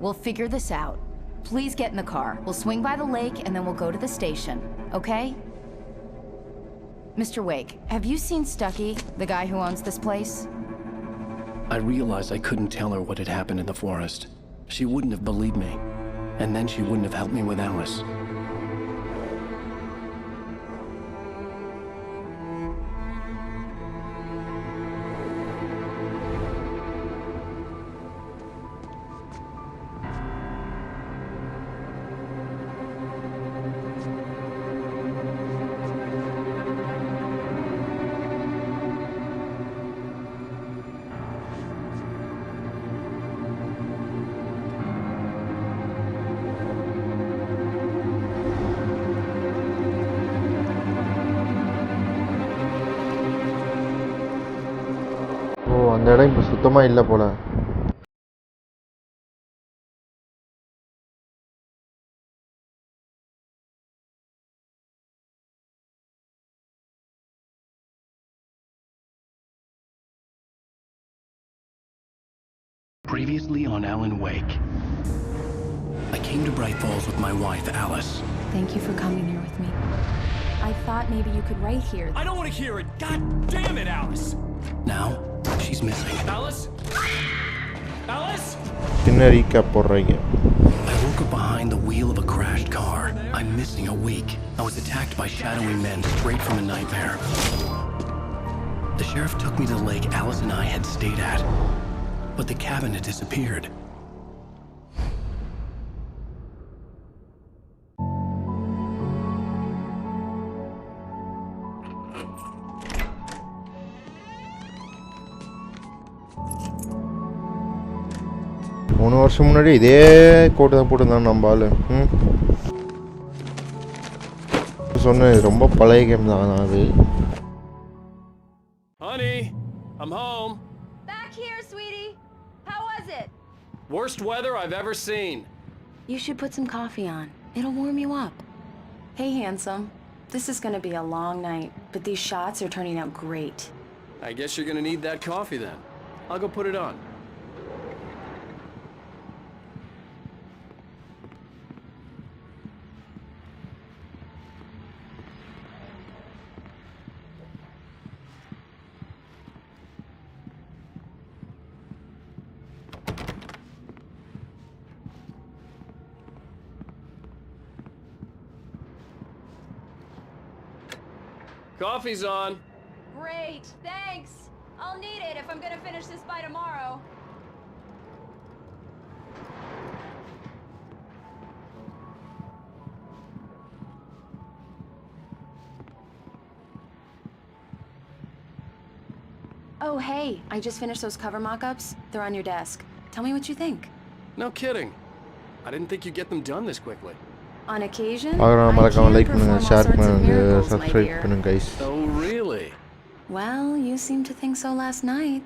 We'll figure this out. Please get in the car. We'll swing by the lake and then we'll go to the station, okay? Mr. Wake, have you seen Stucky, the guy who owns this place? I realized I couldn't tell her what had happened in the forest. She wouldn't have believed me. And then she wouldn't have helped me with Alice. அந்த இடம் இப்போ சுத்தமாக இல்லை போல. Previously on Alan Wake. I came to Bright Falls with my wife, Alice. Thank you for coming here with me. I thought maybe you could write here. I don't want to hear it! God damn it, Alice! Now, she's missing. Alice? Alice? என்ன recap போடுறீங்க? I woke up behind the wheel of a crashed car. I'm missing a week. I was attacked by shadowy men straight from a nightmare. The sheriff took me to the lake Alice and I had stayed at. But the cabin had disappeared. மூணு வருஷம் முன்னாடி இதே கோட்டு தான் போட்டுருந்தான் நம்ம ஆள். சொன்னேன் ரொம்ப பழைய கேம் தான் அது. I'm home. Back here, sweetie. How was it? Worst weather I've ever seen. You should put some coffee on. It'll warm you up. Hey, handsome. This is gonna be a long night, but these shots are turning out great. I guess you're gonna need that coffee then. I'll go put it on. Coffee's on. Great, thanks. I'll need it if I'm gonna finish this by tomorrow. Oh, hey, I just finished those cover mock-ups. They're on your desk. Tell me what you think. No kidding. I didn't think you'd get them done this quickly. On occasion, மறக்காம like பண்ணுங்க perform all share sorts of பண்ணுங்க miracles, my subscribe dear. பண்ணுங்க guys. Oh, really? Well, you seemed to think so last night.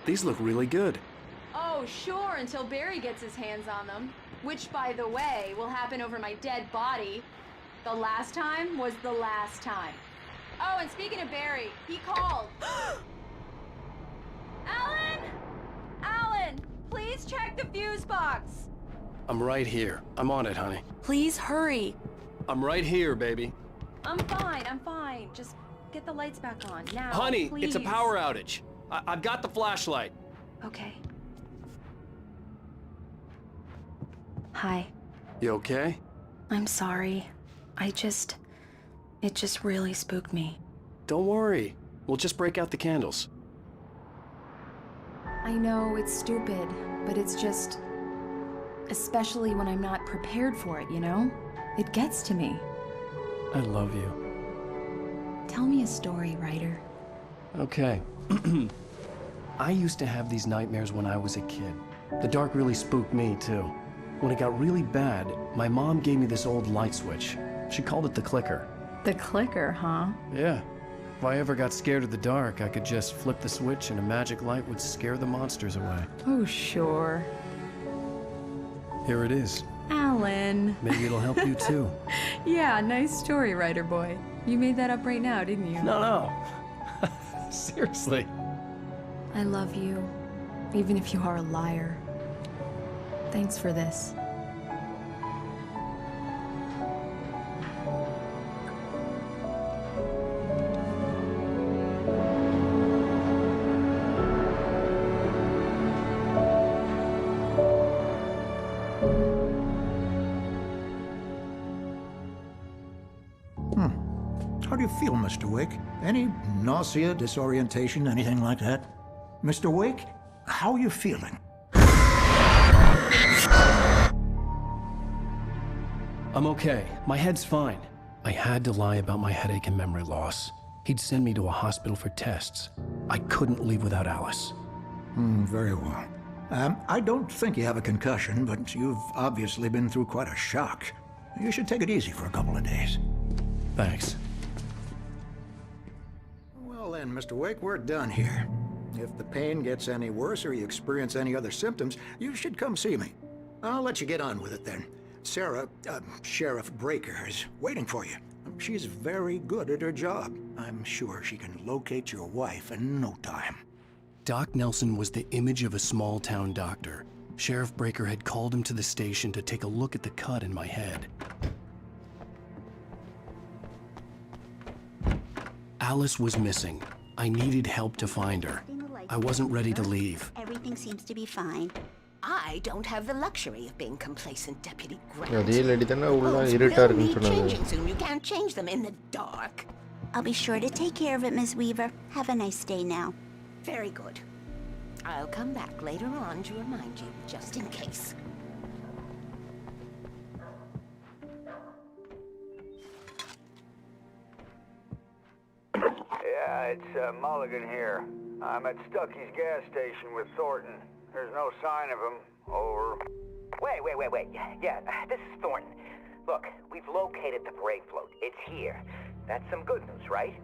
These look really good. Oh, sure, until Barry gets his hands on them. Which, by the way, will happen over my dead body. The last time was the last time. Oh, and speaking of Barry, he called. Alan! Alan, please check the fuse box. I'm right here. I'm on it, honey. Please hurry. I'm right here, baby. I'm fine. Just get the lights back on, now, Honey, please. it's a power outage. I've got the flashlight. Okay. Hi. You okay? I'm sorry. It just really spooked me. Don't worry. We'll just break out the candles. I know it's stupid, but it's just... especially when I'm not prepared for it, you know? It gets to me. I love you. Tell me a story, writer. Okay. I used to have these nightmares when I was a kid. The dark really spooked me, too. When it got really bad, my mom gave me this old light switch. She called it the clicker. The clicker, huh? Yeah. If I ever got scared of the dark, I could just flip the switch and a magic light would scare the monsters away. Oh, sure. Here it is. Alan. Maybe it'll help you, too. Yeah, nice story, writer boy. You made that up right now, didn't you? No. Seriously. I love you, even if you are a liar. Thanks for this. How do you feel, Mr. Wake? Any nausea, disorientation, anything like that? Mr. Wake, how are you feeling? I'm okay. My head's fine. I had to lie about my headache and memory loss. He'd send me to a hospital for tests. I couldn't leave without Alice. Very well. I don't think you have a concussion, but you've obviously been through quite a shock. You should take it easy for a couple of days. Thanks. Well then, Mr. Wake, we're done here. If the pain gets any worse or you experience any other symptoms, you should come see me. I'll let you get on with it then. Sarah, Sheriff Breaker, is waiting for you. She's very good at her job. I'm sure she can locate your wife in no time. Doc Nelson was the image of a small-town doctor. Sheriff Breaker had called him to the station to take a look at the cut in my head. Alice was missing. I needed help to find her. I wasn't ready to leave. Everything seems to be fine. I don't have the luxury of being complacent, Deputy Grant. அதே lady தானே உள்ள Clothes இருட்டா will இருக்குன்னு need சொன்னாங்க. changing soon. You can't change them in the dark. I'll be sure to take care of it, Miss Weaver. Have a nice day now. Very good. I'll come back later on to remind you, just in case. Yeah, it's Mulligan here. I'm at Stucky's gas station with Thornton. There's no sign of him. Over. Wait. Yeah, this is Thornton. Look, we've located the parade float. It's here. That's some good news, right?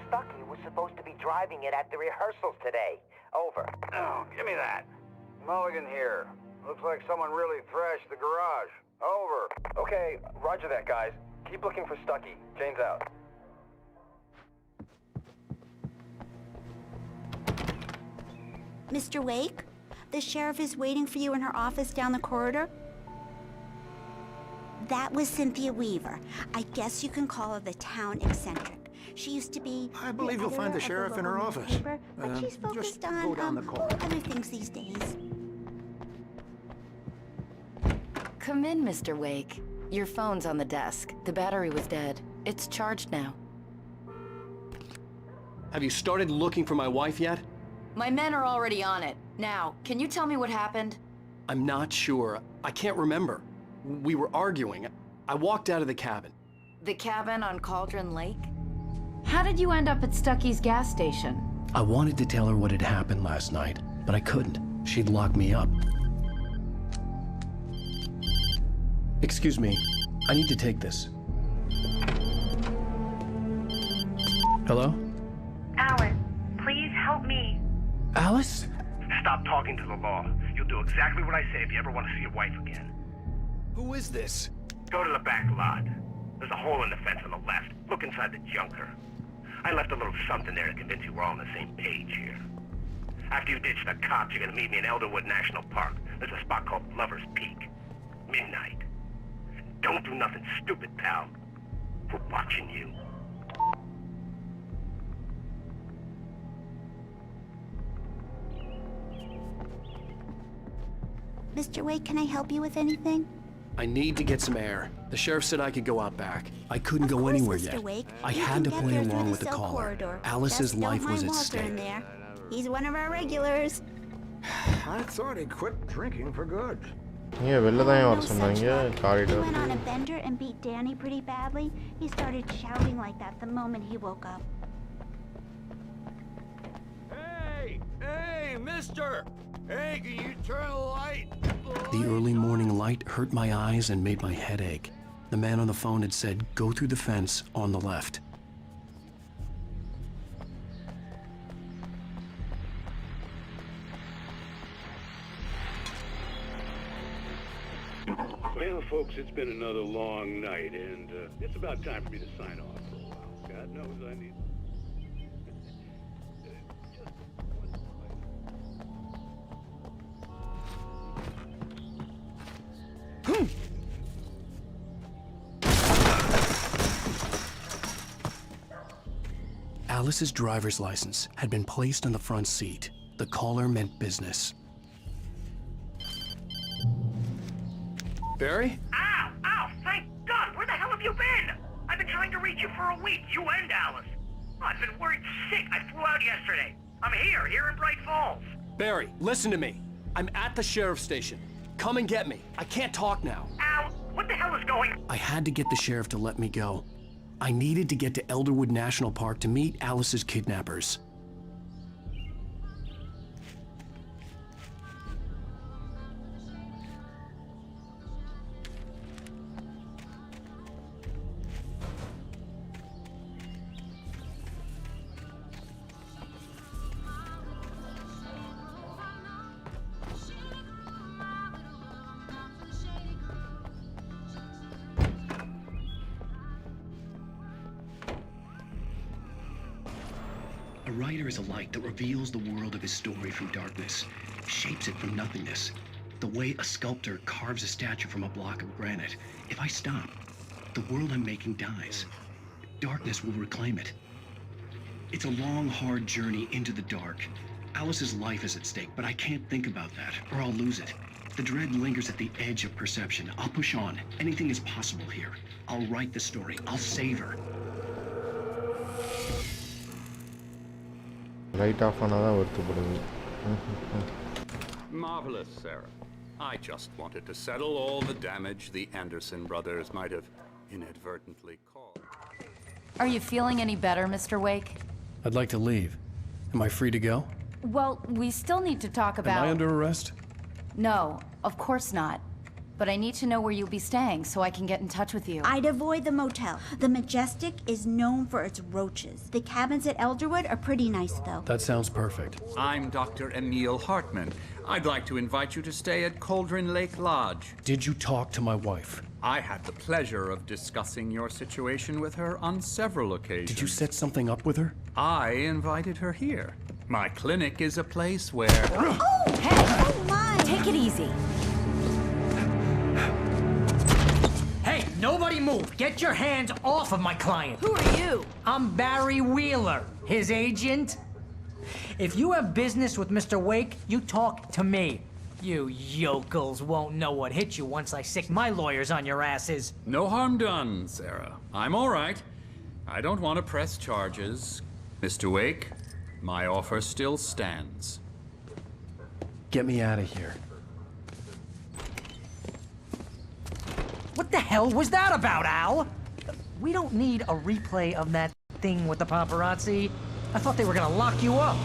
Stucky was supposed to be driving it at the rehearsals today. Over. Oh, give me that. Mulligan here. Looks like someone really thrashed the garage. Over. Okay, roger that, guys. Keep looking for Stucky. Jane's out. Mr. Wake, the sheriff is waiting for you in her office down the corridor. That was Cynthia Weaver. I guess you can call her the town eccentric. She used to be... I believe you'll find the sheriff in her office. Paper, but she's focused just on go down the corridor. other things these days. Come in, Mr. Wake. Your phone's on the desk. The battery was dead. It's charged now. Have you started looking for my wife yet? My men are already on it. Now, can you tell me what happened? I'm not sure. I can't remember. We were arguing. I walked out of the cabin. The cabin on Cauldron Lake? How did you end up at Stucky's gas station? I wanted to tell her what had happened last night, but I couldn't. She'd lock me up. Excuse me, I need to take this. Hello? Alice, please help me. Alice? Stop talking to the law. You'll do exactly what I say if you ever want to see your wife again. Who is this? Go to the back lot. There's a hole in the fence on the left. Look inside the junker. I left a little something there to convince you we're all on the same page here. After you ditch the cops, you're gonna meet me in Elderwood National Park. There's a spot called Lover's Peak. Midnight. Don't do nothing stupid, pal. We're watching you. Mr. Wake, can I help you with anything? I need to get some air. The sheriff said I could go out back. I couldn't go anywhere yet. Wake. I You had to can get play there along through with the cell caller. corridor. Alice's Just don't life was mind at Walter in stake. there. He's one of our regulars. I thought he quit drinking for good. Yeah, வெளில தான் வர சொன்னாங்க He went on corridor. a bender and beat Danny pretty badly. He started shouting like that the moment he woke up. Hey, mister! Hey, can you turn the light? The early morning light hurt my eyes and made my head ache. The man on the phone had said, go through the fence on the left. Well, folks, it's been another long night, and it's about time for me to sign off for a while. God knows I need... Alice's driver's license had been placed on the front seat. The caller meant business. Barry? Ow! Thank God! Where the hell have you been? I've been trying to reach you for a week, you and Alice. I've been worried sick. I flew out yesterday. I'm here in Bright Falls. Barry, listen to me. I'm at the sheriff's station. Come and get me. I can't talk now. Al, what the hell is going... I had to get the sheriff to let me go. I needed to get to Elderwood National Park to meet Alice's kidnappers. A writer is a light that reveals the world of his story from darkness, shapes it from nothingness. The way a sculptor carves a statue from a block of granite. If I stop, the world I'm making dies. Darkness will reclaim it. It's a long, hard journey into the dark. Alice's life is at stake, but I can't think about that, or I'll lose it. The dread lingers at the edge of perception. I'll push on. Anything is possible here. I'll write the story. I'll save her. Light off ஆனாதான் வருத்தப்படுது. Marvelous, Sarah. I just wanted to settle all the damage the Anderson brothers might have inadvertently caused. Are you feeling any better, Mr. Wake? I'd like to leave. Am I free to go? Well, we still need to talk about... Am I under arrest? No, of course not. But I need to know where you'll be staying so I can get in touch with you. I'd avoid the motel. The Majestic is known for its roaches. The cabins at Elderwood are pretty nice, though. That sounds perfect. I'm Dr. Emil Hartman. I'd like to invite you to stay at Cauldron Lake Lodge. Did you talk to my wife? I had the pleasure of discussing your situation with her on several occasions. Did you set something up with her? I invited her here. My clinic is a place where... Oh, hey! Oh, my! Take it easy. Hey, nobody move! Get your hands off of my client! Who are you? I'm Barry Wheeler, his agent. If you have business with Mr. Wake, you talk to me. You yokels won't know what hit you once I sick my lawyers on your asses. No harm done, Sarah. I'm all right. I don't want to press charges. Mr. Wake, my offer still stands. Get me out of here. What the hell was that about, Al? We don't need a replay of that thing with the paparazzi. I thought they were gonna lock you up.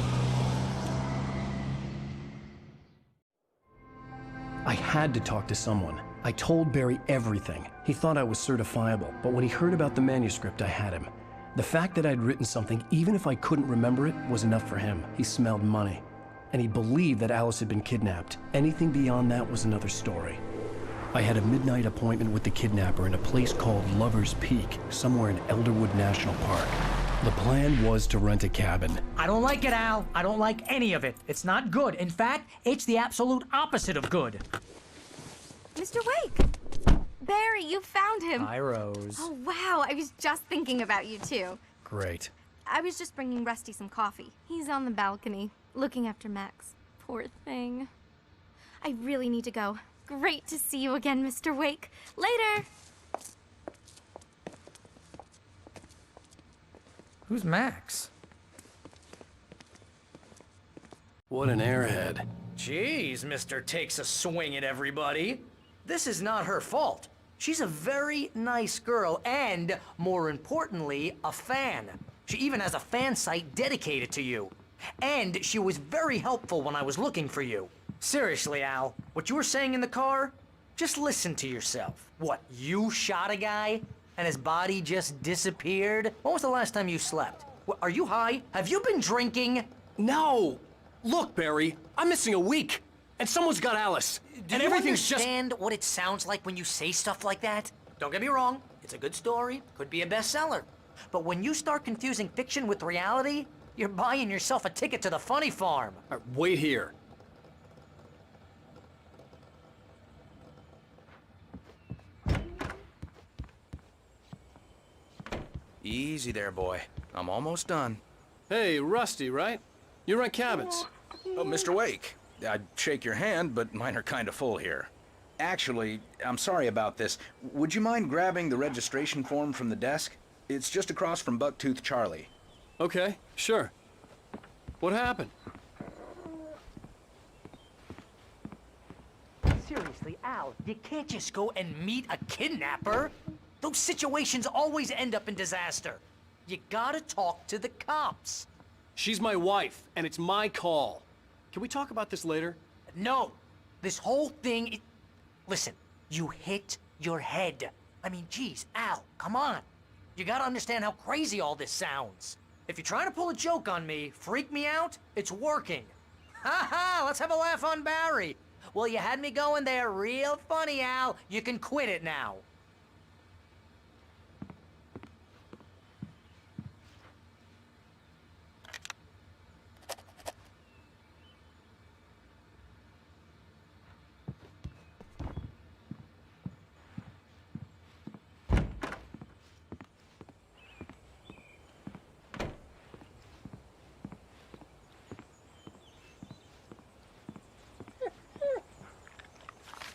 I had to talk to someone. I told Barry everything. He thought I was certifiable, but when he heard about the manuscript, I had him. The fact that I'd written something, even if I couldn't remember it, was enough for him. He smelled money. And he believed that Alice had been kidnapped. Anything beyond that was another story. I had a midnight appointment with the kidnapper in a place called Lover's Peak, somewhere in Elderwood National Park. The plan was to rent a cabin. I don't like it, Al. I don't like any of it. It's not good. In fact, it's the absolute opposite of good. Mr. Wake! Barry, you found him! Hi, Rose. Oh, wow. I was just thinking about you, too. Great. I was just bringing Rusty some coffee. He's on the balcony, looking after Max. Poor thing. I really need to go. Great to see you again, Mr. Wake. Later! Who's Max? What an airhead. Jeez, Mr. Takes a swing at everybody. This is not her fault. She's a very nice girl and, more importantly, a fan. She even has a fan site dedicated to you. And she was very helpful when I was looking for you. Seriously, Al, what you were saying in the car, just listen to yourself. What, you shot a guy and his body just disappeared? When was the last time you slept? What, are you high? Have you been drinking? No! Look, Barry, I'm missing a week, and someone's got Alice. Do you understand what it sounds like when you say stuff like that? Don't get me wrong, it's a good story, could be a bestseller. But when you start confusing fiction with reality, you're buying yourself a ticket to the funny farm. Wait here. Easy there, boy. I'm almost done. Hey, Rusty, right? You rent cabins. Oh, Mr. Wake. I'd shake your hand, but mine are kind of full here. Actually, I'm sorry about this. Would you mind grabbing the registration form from the desk? It's just across from Bucktooth Charlie. Okay, sure. What happened? Seriously, Al, you can't just go and meet a kidnapper. Those situations always end up in disaster. You gotta talk to the cops. She's my wife, and it's my call. Can we talk about this later? No. This whole thing... Listen, you hit your head. I mean, geez, Al, come on. You gotta understand how crazy all this sounds. If you're trying to pull a joke on me, freak me out, it's working. Ha ha, let's have a laugh on Barry. Well, you had me going there real funny, Al. You can quit it now.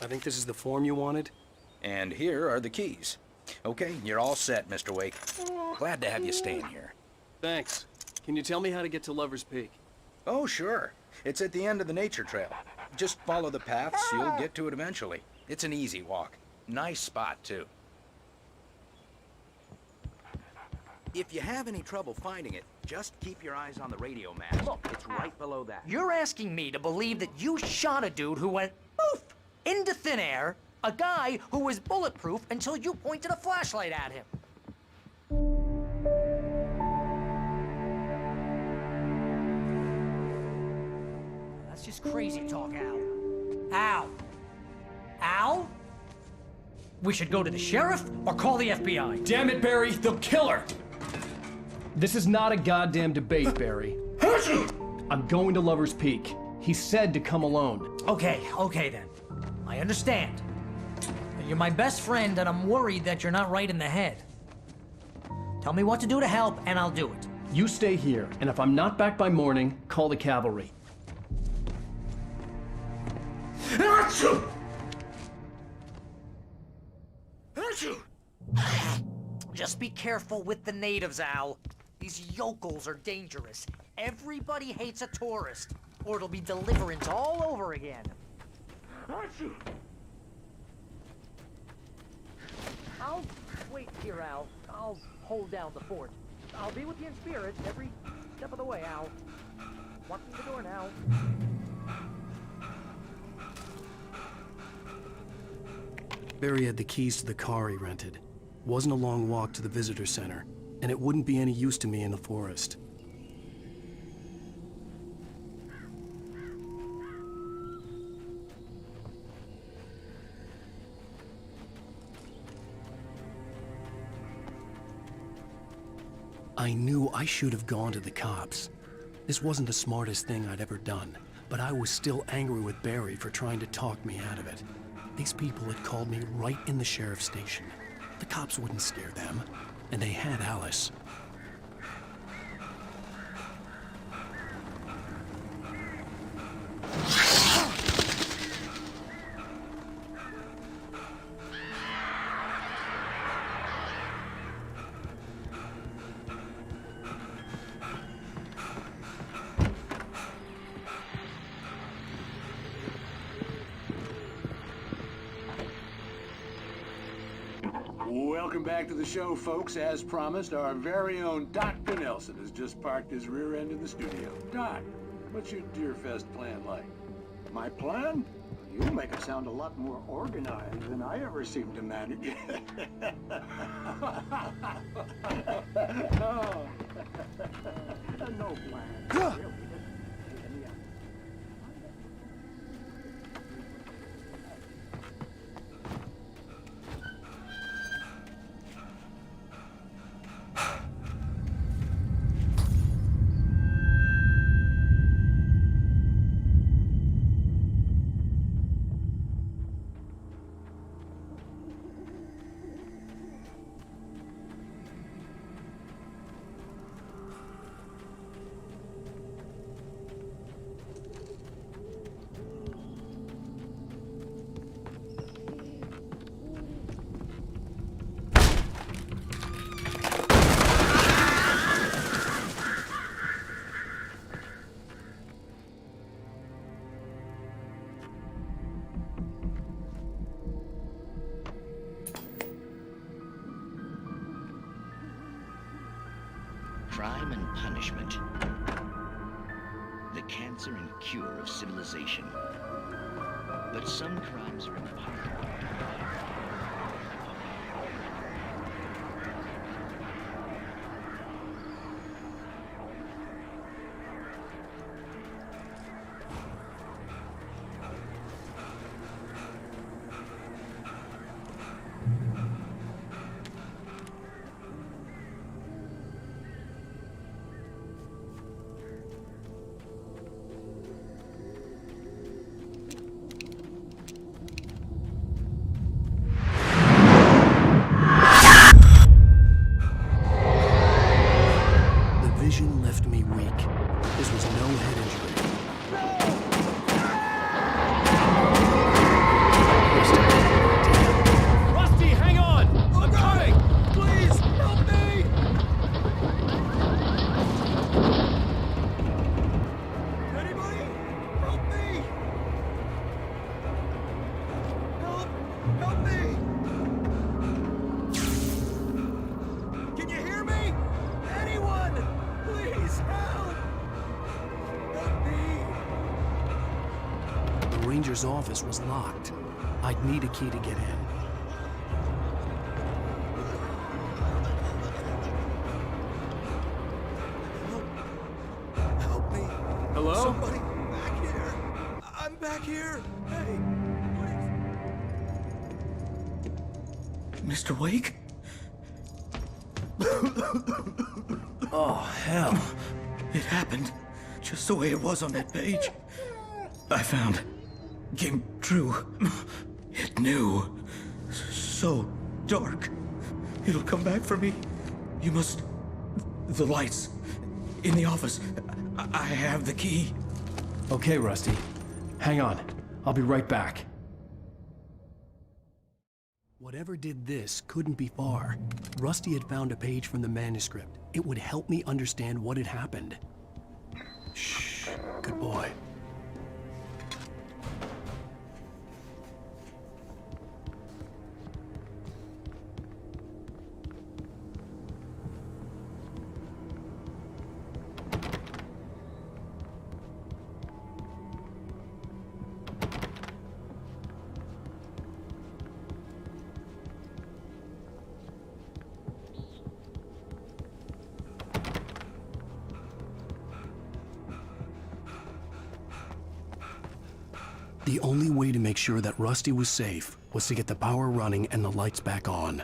I think this is the form you wanted. And here are the keys. Okay, you're all set, Mr. Wake. Glad to have you staying here. Thanks. Can you tell me how to get to Lover's Peak? Oh, sure. It's at the end of the nature trail. Just follow the paths, you'll get to it eventually. It's an easy walk. Nice spot, too. If you have any trouble finding it, Just keep your eyes on the radio mast. Look, it's right below that. You're asking me to believe that you shot a dude who went poof into thin air, a guy who was bulletproof until you pointed a flashlight at him. That's just crazy talk, Al. Al? Al? We should go to the sheriff or call the FBI. Damn it, Barry, they'll kill her! This is not a goddamn debate, Barry. I'm going to Lover's Peak. He said to come alone. Okay then. I understand. You're my best friend, and I'm worried that you're not right in the head. Tell me what to do to help, and I'll do it. You stay here, and if I'm not back by morning, call the cavalry. Just be careful with the natives, Al. These yokels are dangerous. Everybody hates a tourist, or it'll be deliverance all over again. I'll wait here, Al. I'll hold down the fort. I'll be with you in spirit every step of the way, Al. Walk through the door now. Barry had the keys to the car he rented. Wasn't a long walk to the visitor center, and it wouldn't be any use to me in the forest. I knew I should have gone to the cops. This wasn't the smartest thing I'd ever done, but I was still angry with Barry for trying to talk me out of it. These people had called me right in the sheriff's station. The cops wouldn't scare them, and they had Alice. Welcome back to the show, folks. As promised, our very own Dr. Nelson has just parked his rear end in the studio. Doc, what's your Deerfest plan like? My plan? You make it sound a lot more organized than I ever seem to manage. Oh. No plan. Really. Crime and punishment. The cancer and cure of civilization. But some crimes are impossible. ranger's office was locked. I'd need a key to get in. Help me. Hello? Somebody back here. I'm back here. Hey, please. Mr. Wake? Oh, hell. It happened just the way it was on that page. I found. Came true. It knew. So dark. It'll come back for me. You must... The lights. In the office. I have the key. Okay, Rusty. Hang on. I'll be right back. Whatever did this couldn't be far. Rusty had found a page from the manuscript. It would help me understand what had happened. Shh. Good boy. The only way to make sure that Rusty was safe was to get the power running and the lights back on.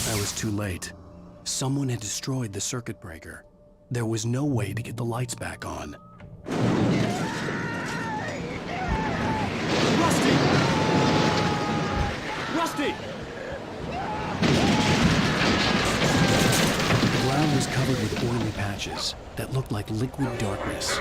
I was too late. Someone had destroyed the circuit breaker. There was no way to get the lights back on. Rusty! Rusty! The ground was covered with oily patches that looked like liquid darkness.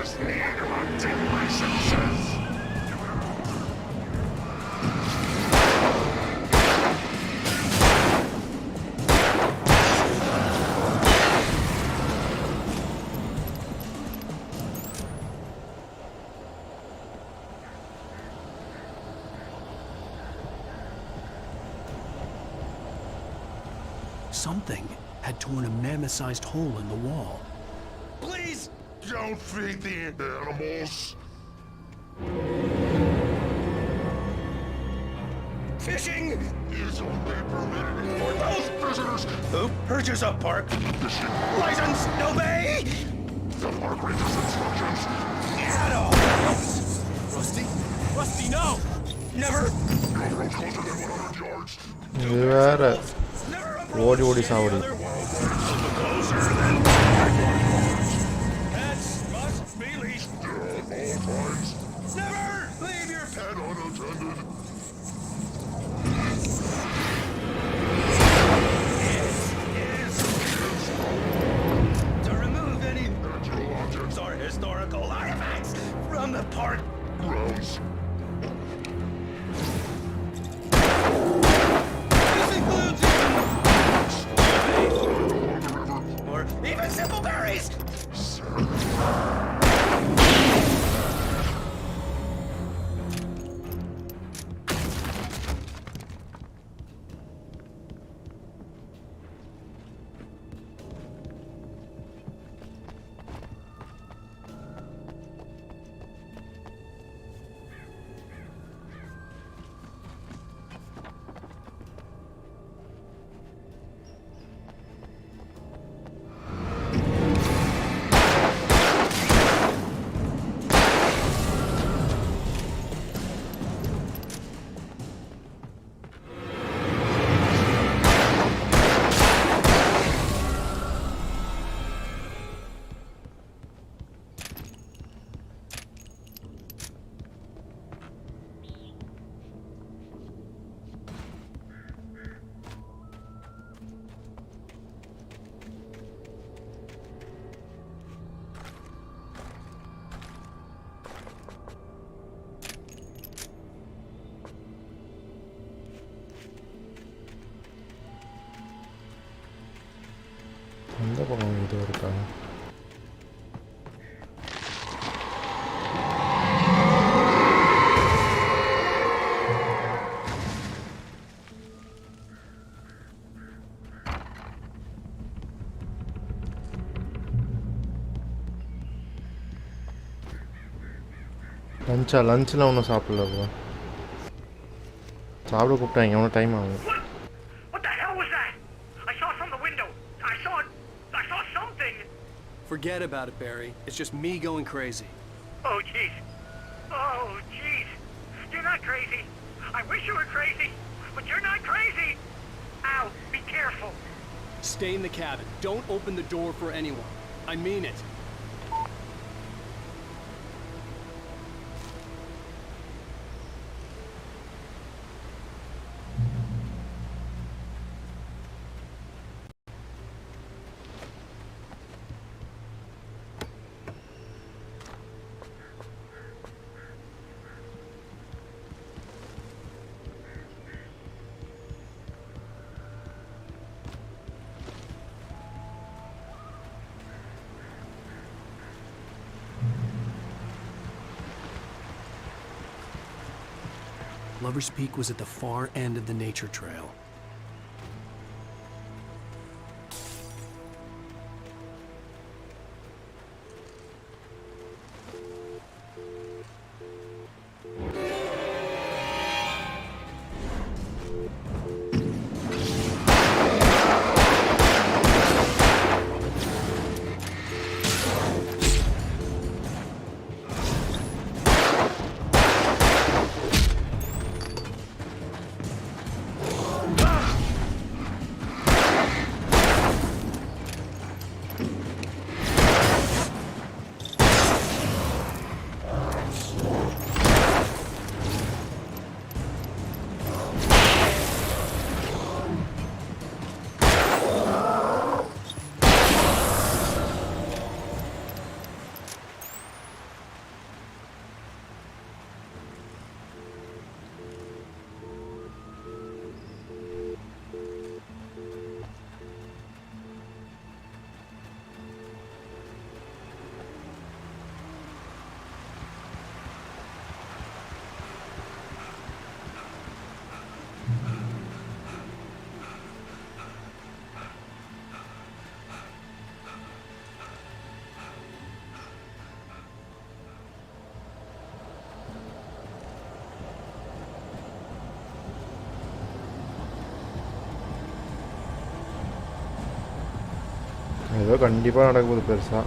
Something had torn a mammoth-sized hole in the wall. Please don't feed the animals. Fishing is only permitted for those visitors who purchase a park fishing license. Obey the park ranger's instructions at all. Rusty? Rusty, no! Never! No road closer than 100 yards. இது வேற ஓடி ஓடி சாவடி. Pets must be leashed at all times. Never leave your pet unattended. To remove any natural objects or historical artifacts from the park grounds. This includes பக்கம் இது இருக்கா? லஞ்சில் ஒன்றும் சாப்பிடல ப்ரோ. சாப்பிட கூப்பிட்டாங்க, ஒன்றும் டைம் ஆகும். What the hell was that? I saw it from the window. I saw something. Forget about it, Barry. It's just me going crazy. Oh, jeez. Oh, jeez. You're not crazy. I wish you were crazy, but you're not crazy. Ow, be careful. Stay in the cabin. Don't open the door for anyone. I mean it. Lover's Peak was at the far end of the nature trail. ஏதோ கண்டிப்பாக நடக்க போகுது பெருசாக.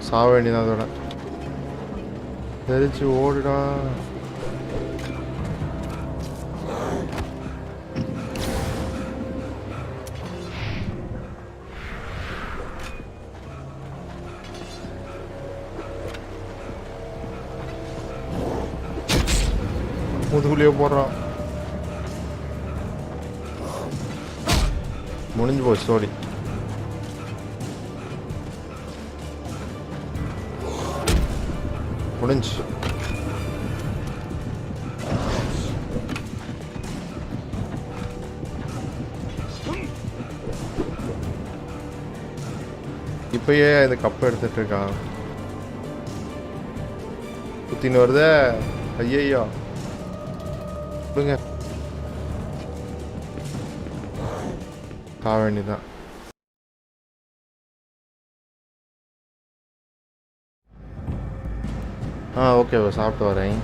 சாக வேண்டியதான் அதோட தெரிச்சு ஓடுடா. முதுகுலியே போடுறான். முடிஞ்சு போச்சு சோடி. முடிஞ்சு இப்பயே இந்த கப்பை எடுத்துட்டு இருக்கான். குத்தின்னு வருதே. ஐயையோ கொடுங்க. வேண்டிதான். ஓகே சாப்பிட்டு வரேன்.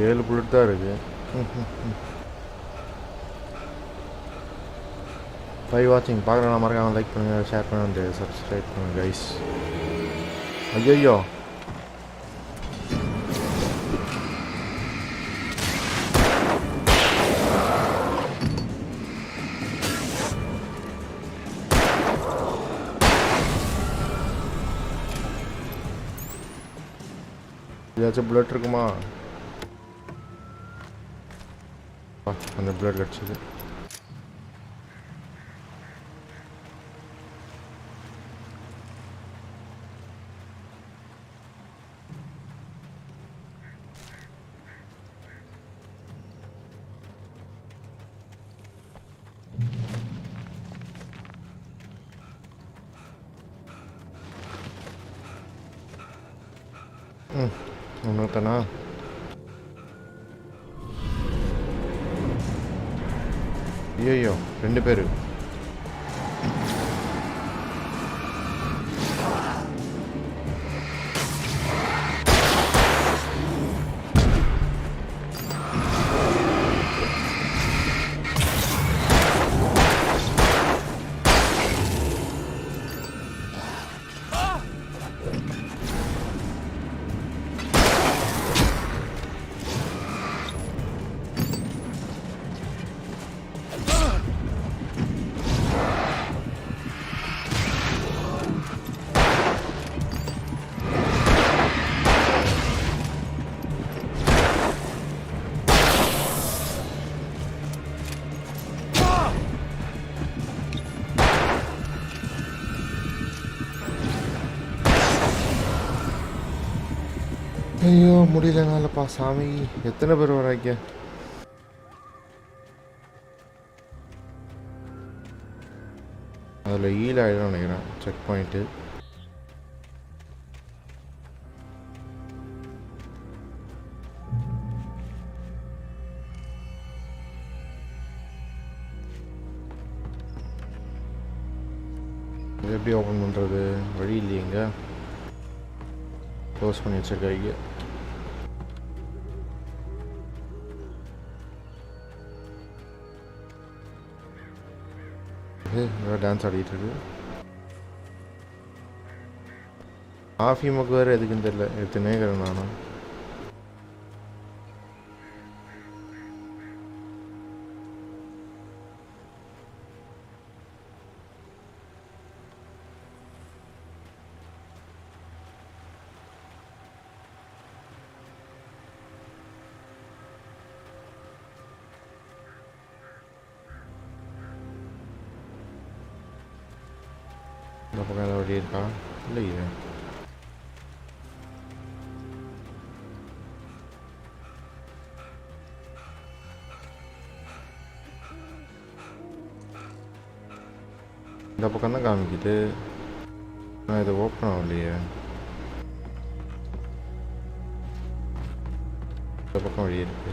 ஏழு புல்லட் தான் இருக்கு. பை வாட்சிங். பார்க்குறேன் மறக்காம லைக் பண்ணுங்கள், ஷேர் பண்ணுங்கள், சப்ஸ்கிரைப் பண்ணுங்கள் கைஸ். ஐயோ ஏதாச்சும் புல்லட் இருக்குமா? அந்த புல்லட் கிடச்சிது. ஒன்றுத்தானா? ஐயோ 2 பேர். ஐயோ முடியலனாலப்பா சாமி. எத்தனை பேர் வராங்க? அதில் ஈல் ஆகிடும் நினைக்கிறேன். செக் பாயிண்ட்டு இது எப்படி ஓப்பன் பண்ணுறது? வழி இல்லையங்க. க்ளோஸ் பண்ணி வச்சிருக்காங்க. டான்ஸ் ஆடிட்டு இருக்கு. காஃபி மக்கு வேறு எதுக்குன்னு தெரியல. எடுத்துனேக்கிறேன் நானும். இந்த பக்கம் ஏதாவது வழி இருக்கா? இல்லையே. இந்த பக்கம் தான் காமிக்குது. நான் இதை ஓப்பன் ஆகலையே. இந்த பக்கம் வழி இருக்கு.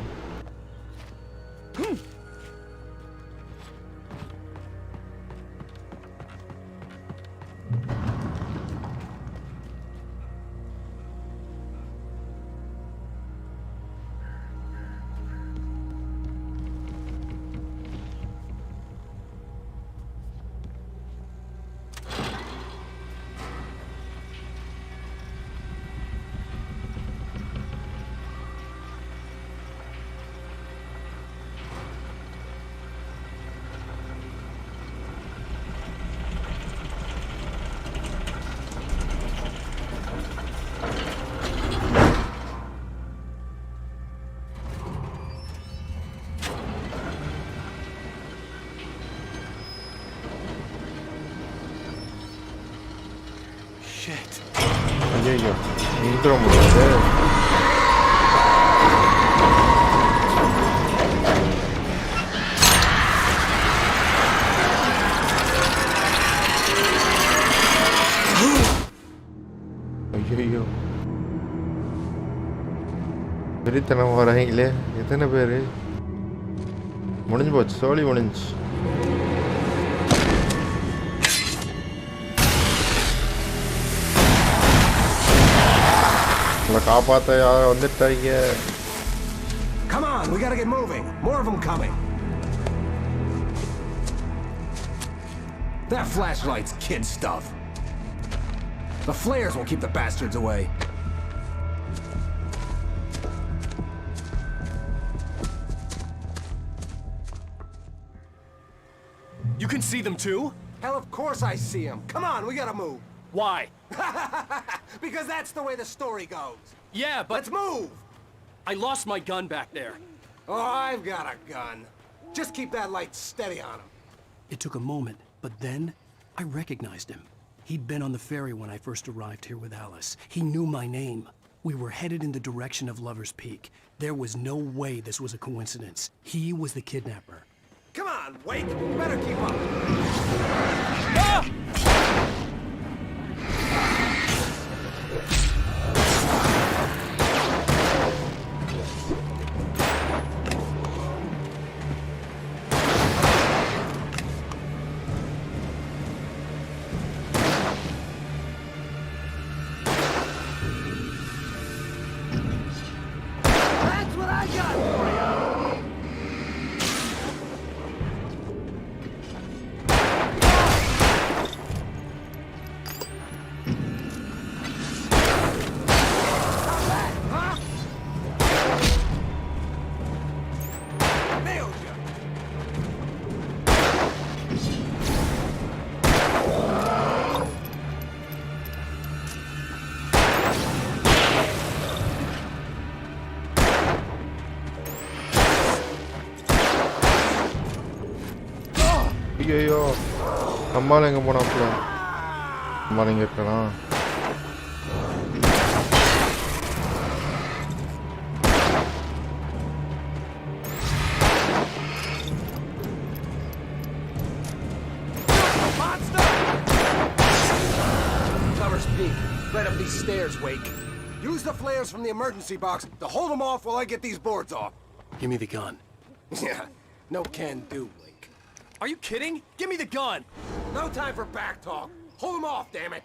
ஐயோ நிறுத்த முடியாது. ஐயோ வெறித்தனம் வராங்களே. எத்தனை பேர்? முடிஞ்சு போச்சு, சோழி முடிஞ்சு. காப்பாற்ற யாரும் வந்துட்டாங்க. Come on, we gotta get moving. More of them coming. That flashlight's kid stuff. The flares will keep the bastards away. You can see them too? Hell, of course I see them. Come on, we gotta move. Why? Because that's the way the story goes. Yeah, but... Let's move! I lost my gun back there. Oh, I've got a gun. Just keep that light steady on him. It took a moment, but then I recognized him. He'd been on the ferry when I first arrived here with Alice. He knew my name. We were headed in the direction of Lover's Peak. There was no way this was a coincidence. He was the kidnapper. Come on, Wake! You better keep up. Ah! That's what I got for you! ஐயோ அம்மாவில் எங்கே போனாப்புல? அம்மாவில் எங்கே இருக்கானா? Lover's Peak, right up these stairs, Wake. Use the flares from the emergency box to hold them off while I get these boards off. Give me the gun. Yeah, no can do, Wake. Are you kidding? Give me the gun! No time for back talk. Hold them off, damn it.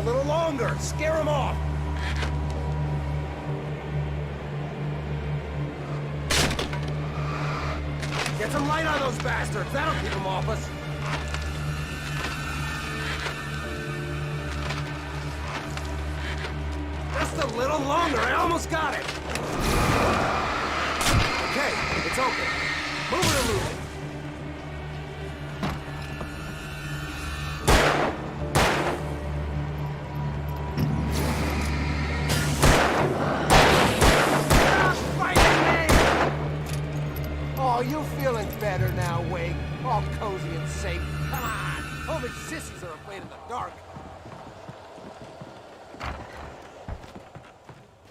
A little longer. Scare them off. Get some light on those bastards. That'll keep them off us. Just a little longer. I almost got it. Okay, it's open. Move it or lose it. Only sissies are afraid of the dark.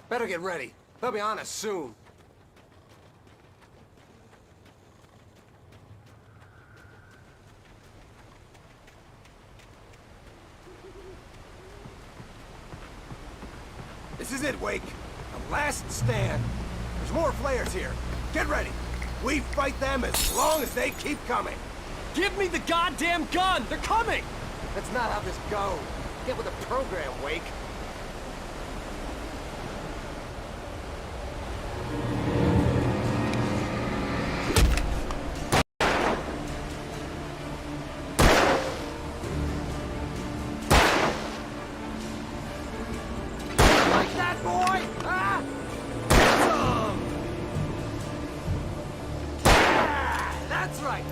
Better get ready. They'll be on us soon. This is it, Wake. The last stand. There's more flares here. Get ready. We fight them as long as they keep coming. Give me the goddamn gun! They're coming! That's not how this goes. Get with the program, Wake. Like that, boy? Huh? Get some! Yeah, that's right.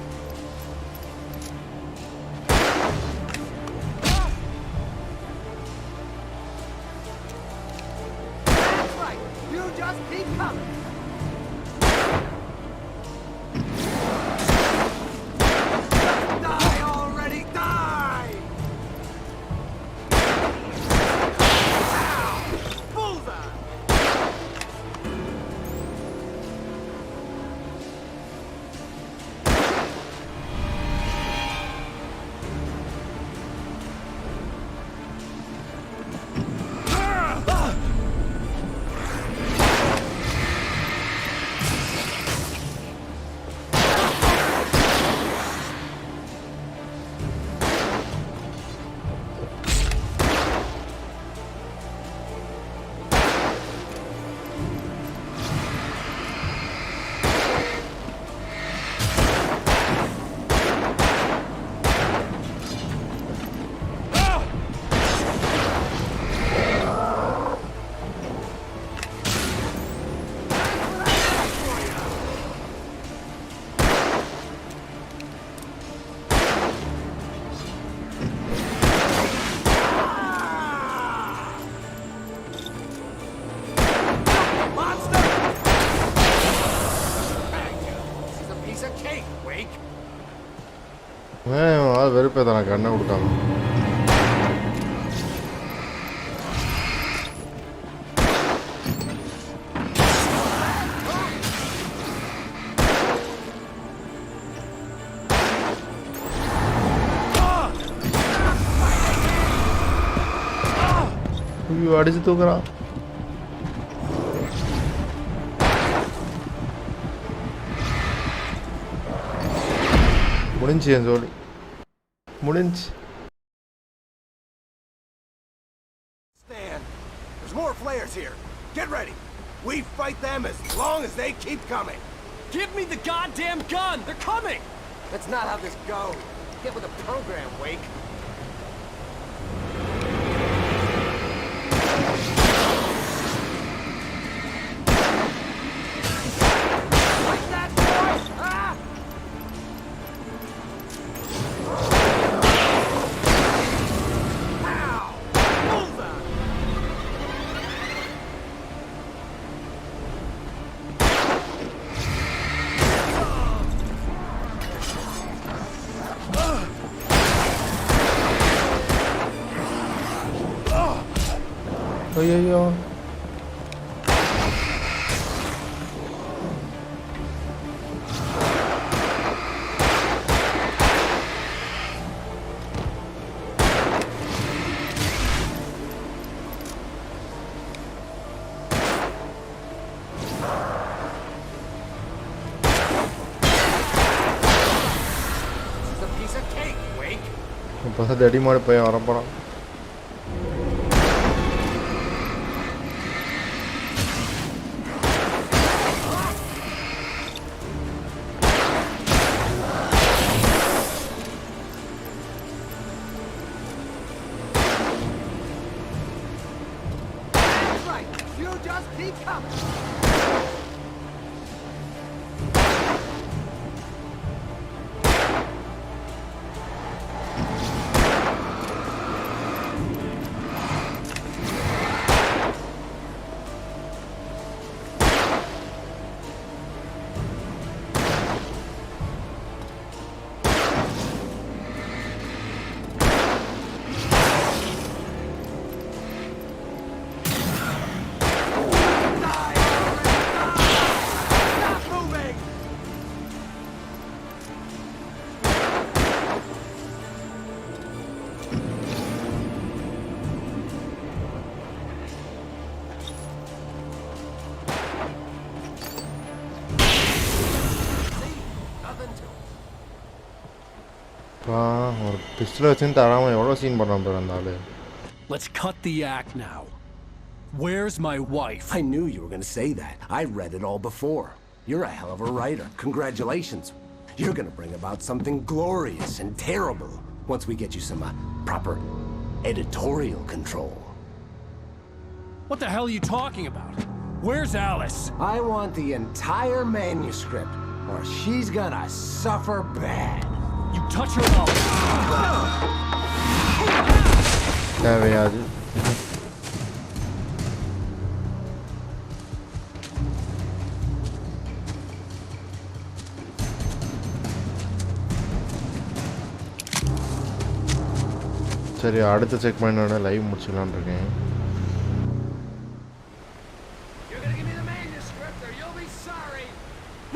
That's right. You just keep coming. Just die already, die! Ow! Bullseye! அது வெறுப்பே தானே கண்ணை கொடுக்காம. ஐயோ அடிச்சு தூக்குறான். முடிஞ்சு என் ஜோடி முடிஞ்சு. There's more flares here. Get ready. We fight them as long as they keep coming. Give me the goddamn gun! They're coming! That's not how this goes. Get with the program, Wake. Like that, boy! Ah! Ow! Bullseye! ஐயோ This is a piece of cake, Wake. இப்போ தடி மாடு போய் வரப்போகிறான். That's right. You just keep coming. ஒரு pistol வச்சுன்னு தராமல் எவ்வளோ scene பண்ணான் பாரு அந்த ஆளு. Let's cut the act now. Where's my wife? I knew you were gonna say that. I read it all before. You're a hell of a writer. Congratulations. You're gonna bring about something glorious and terrible once we get you some proper editorial control. What the hell are you talking about? Where's Alice? I want the entire manuscript, or she's gonna suffer bad. You touch her mouth. தேவையாது. சரி அடுத்த check பண்ணோட live முடிச்சிடலான்னு இருக்கேன்.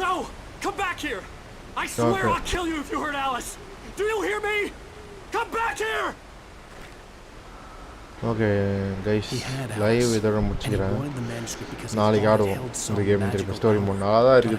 No! Come back here! I swear I'll kill you if you hurt Alice! Do you hear me? Come back here! Okay guys live இதோட முடிச்சுக்கிறேன். நாளைக்கு ஆடுவோம் இந்த game திருப்பி story mode நல்லா தான் இருக்குது.